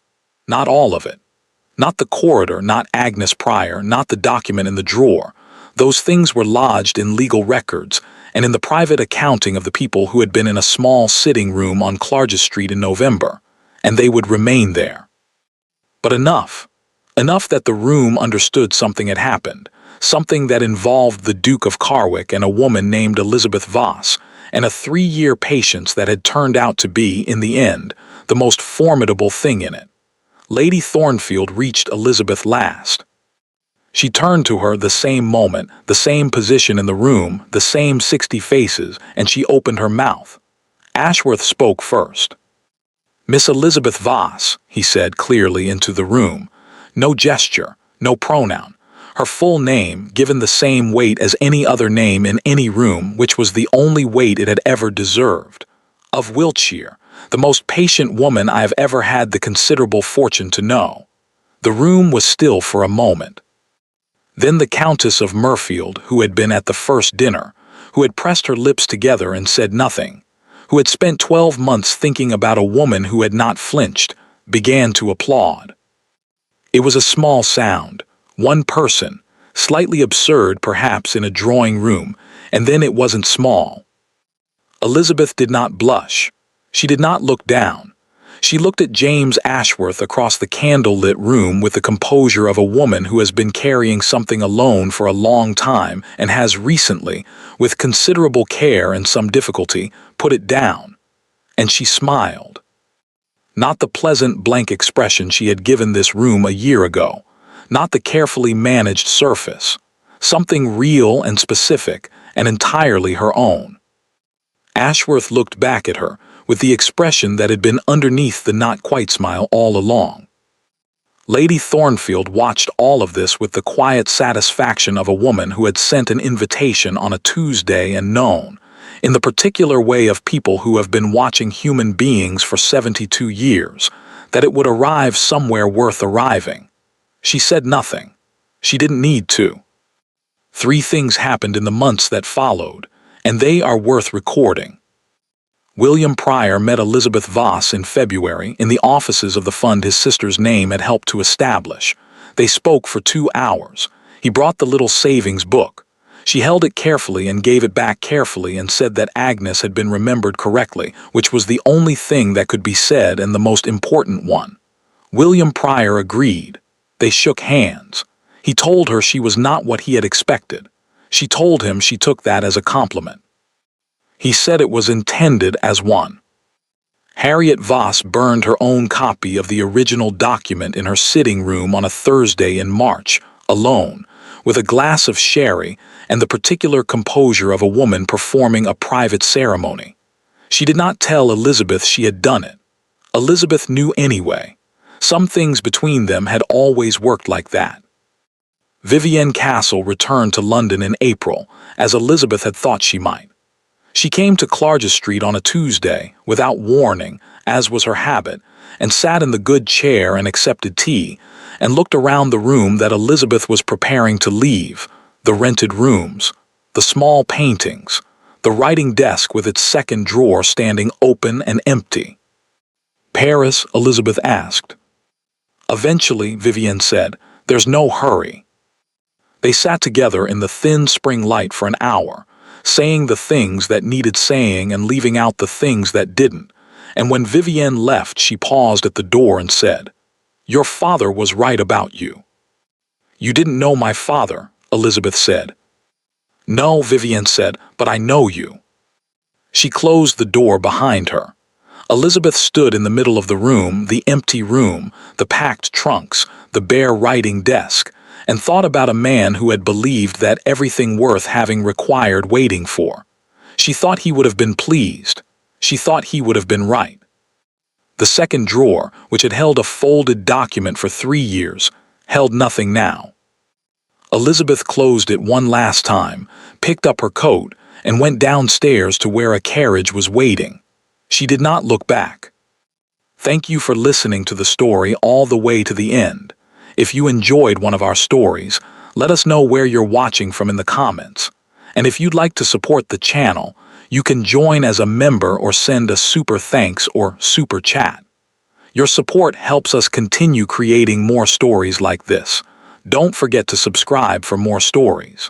Not all of it. Not the corridor, not Agnes Pryor, not the document in the drawer. Those things were lodged in legal records and in the private accounting of the people who had been in a small sitting room on Clarges Street in November, and they would remain there. But enough. Enough that the room understood something had happened, something that involved the Duke of Carwick and a woman named Elizabeth Voss, and a 3-year patience that had turned out to be, in the end, the most formidable thing in it. Lady Thornfield reached Elizabeth last. She turned to her the same moment, the same position in the room, the same 60 faces, and she opened her mouth. Ashworth spoke first. "Miss Elizabeth Voss," he said clearly into the room. No gesture, no pronoun. Her full name, given the same weight as any other name in any room, which was the only weight it had ever deserved. Of Wiltshire, the most patient woman I have ever had the considerable fortune to know. The room was still for a moment. Then the Countess of Murfield, who had been at the first dinner, who had pressed her lips together and said nothing, who had spent 12 months thinking about a woman who had not flinched, began to applaud. It was a small sound, one person, slightly absurd perhaps in a drawing room, and then it wasn't small. Elizabeth did not blush. She did not look down. She looked at James Ashworth across the candle-lit room with the composure of a woman who has been carrying something alone for a long time and has recently, with considerable care and some difficulty, put it down. And she smiled. Not the pleasant blank expression she had given this room a year ago, not the carefully managed surface, something real and specific and entirely her own. Ashworth looked back at her with the expression that had been underneath the not-quite smile all along. Lady Thornfield watched all of this with the quiet satisfaction of a woman who had sent an invitation on a Tuesday and known, in the particular way of people who have been watching human beings for 72 years, that it would arrive somewhere worth arriving. She said nothing. She didn't need to. 3 things happened in the months that followed, and they are worth recording. William Pryor met Elizabeth Voss in February in the offices of the fund his sister's name had helped to establish. They spoke for 2 hours. He brought the little savings book. She held it carefully and gave it back carefully and said that Agnes had been remembered correctly, which was the only thing that could be said and the most important one. William Pryor agreed. They shook hands. He told her she was not what he had expected. She told him she took that as a compliment. He said it was intended as one. Harriet Voss burned her own copy of the original document in her sitting room on a Thursday in March, alone, with a glass of sherry and the particular composure of a woman performing a private ceremony. She did not tell Elizabeth she had done it. Elizabeth knew anyway. Some things between them had always worked like that. Vivienne Castle returned to London in April, as Elizabeth had thought she might. She came to Clarges Street on a Tuesday, without warning, as was her habit, and sat in the good chair and accepted tea, and looked around the room that Elizabeth was preparing to leave, the rented rooms, the small paintings, the writing desk with its second drawer standing open and empty. "Paris?" Elizabeth asked. Eventually, Vivienne said, "There's no hurry." They sat together in the thin spring light for an hour, saying the things that needed saying and leaving out the things that didn't, and when Vivienne left she paused at the door and said, "Your father was right about you." "You didn't know my father," Elizabeth said. "No," Vivienne said, "but I know you." She closed the door behind her. Elizabeth stood in the middle of the room, the empty room, the packed trunks, the bare writing desk, and thought about a man who had believed that everything worth having required waiting for. She thought he would have been pleased. She thought he would have been right. The second drawer, which had held a folded document for 3 years, held nothing now. Elizabeth closed it one last time, picked up her coat, and went downstairs to where a carriage was waiting. She did not look back. Thank you for listening to the story all the way to the end. If you enjoyed one of our stories, let us know where you're watching from in the comments. And if you'd like to support the channel, you can join as a member or send a super thanks or super chat. Your support helps us continue creating more stories like this. Don't forget to subscribe for more stories.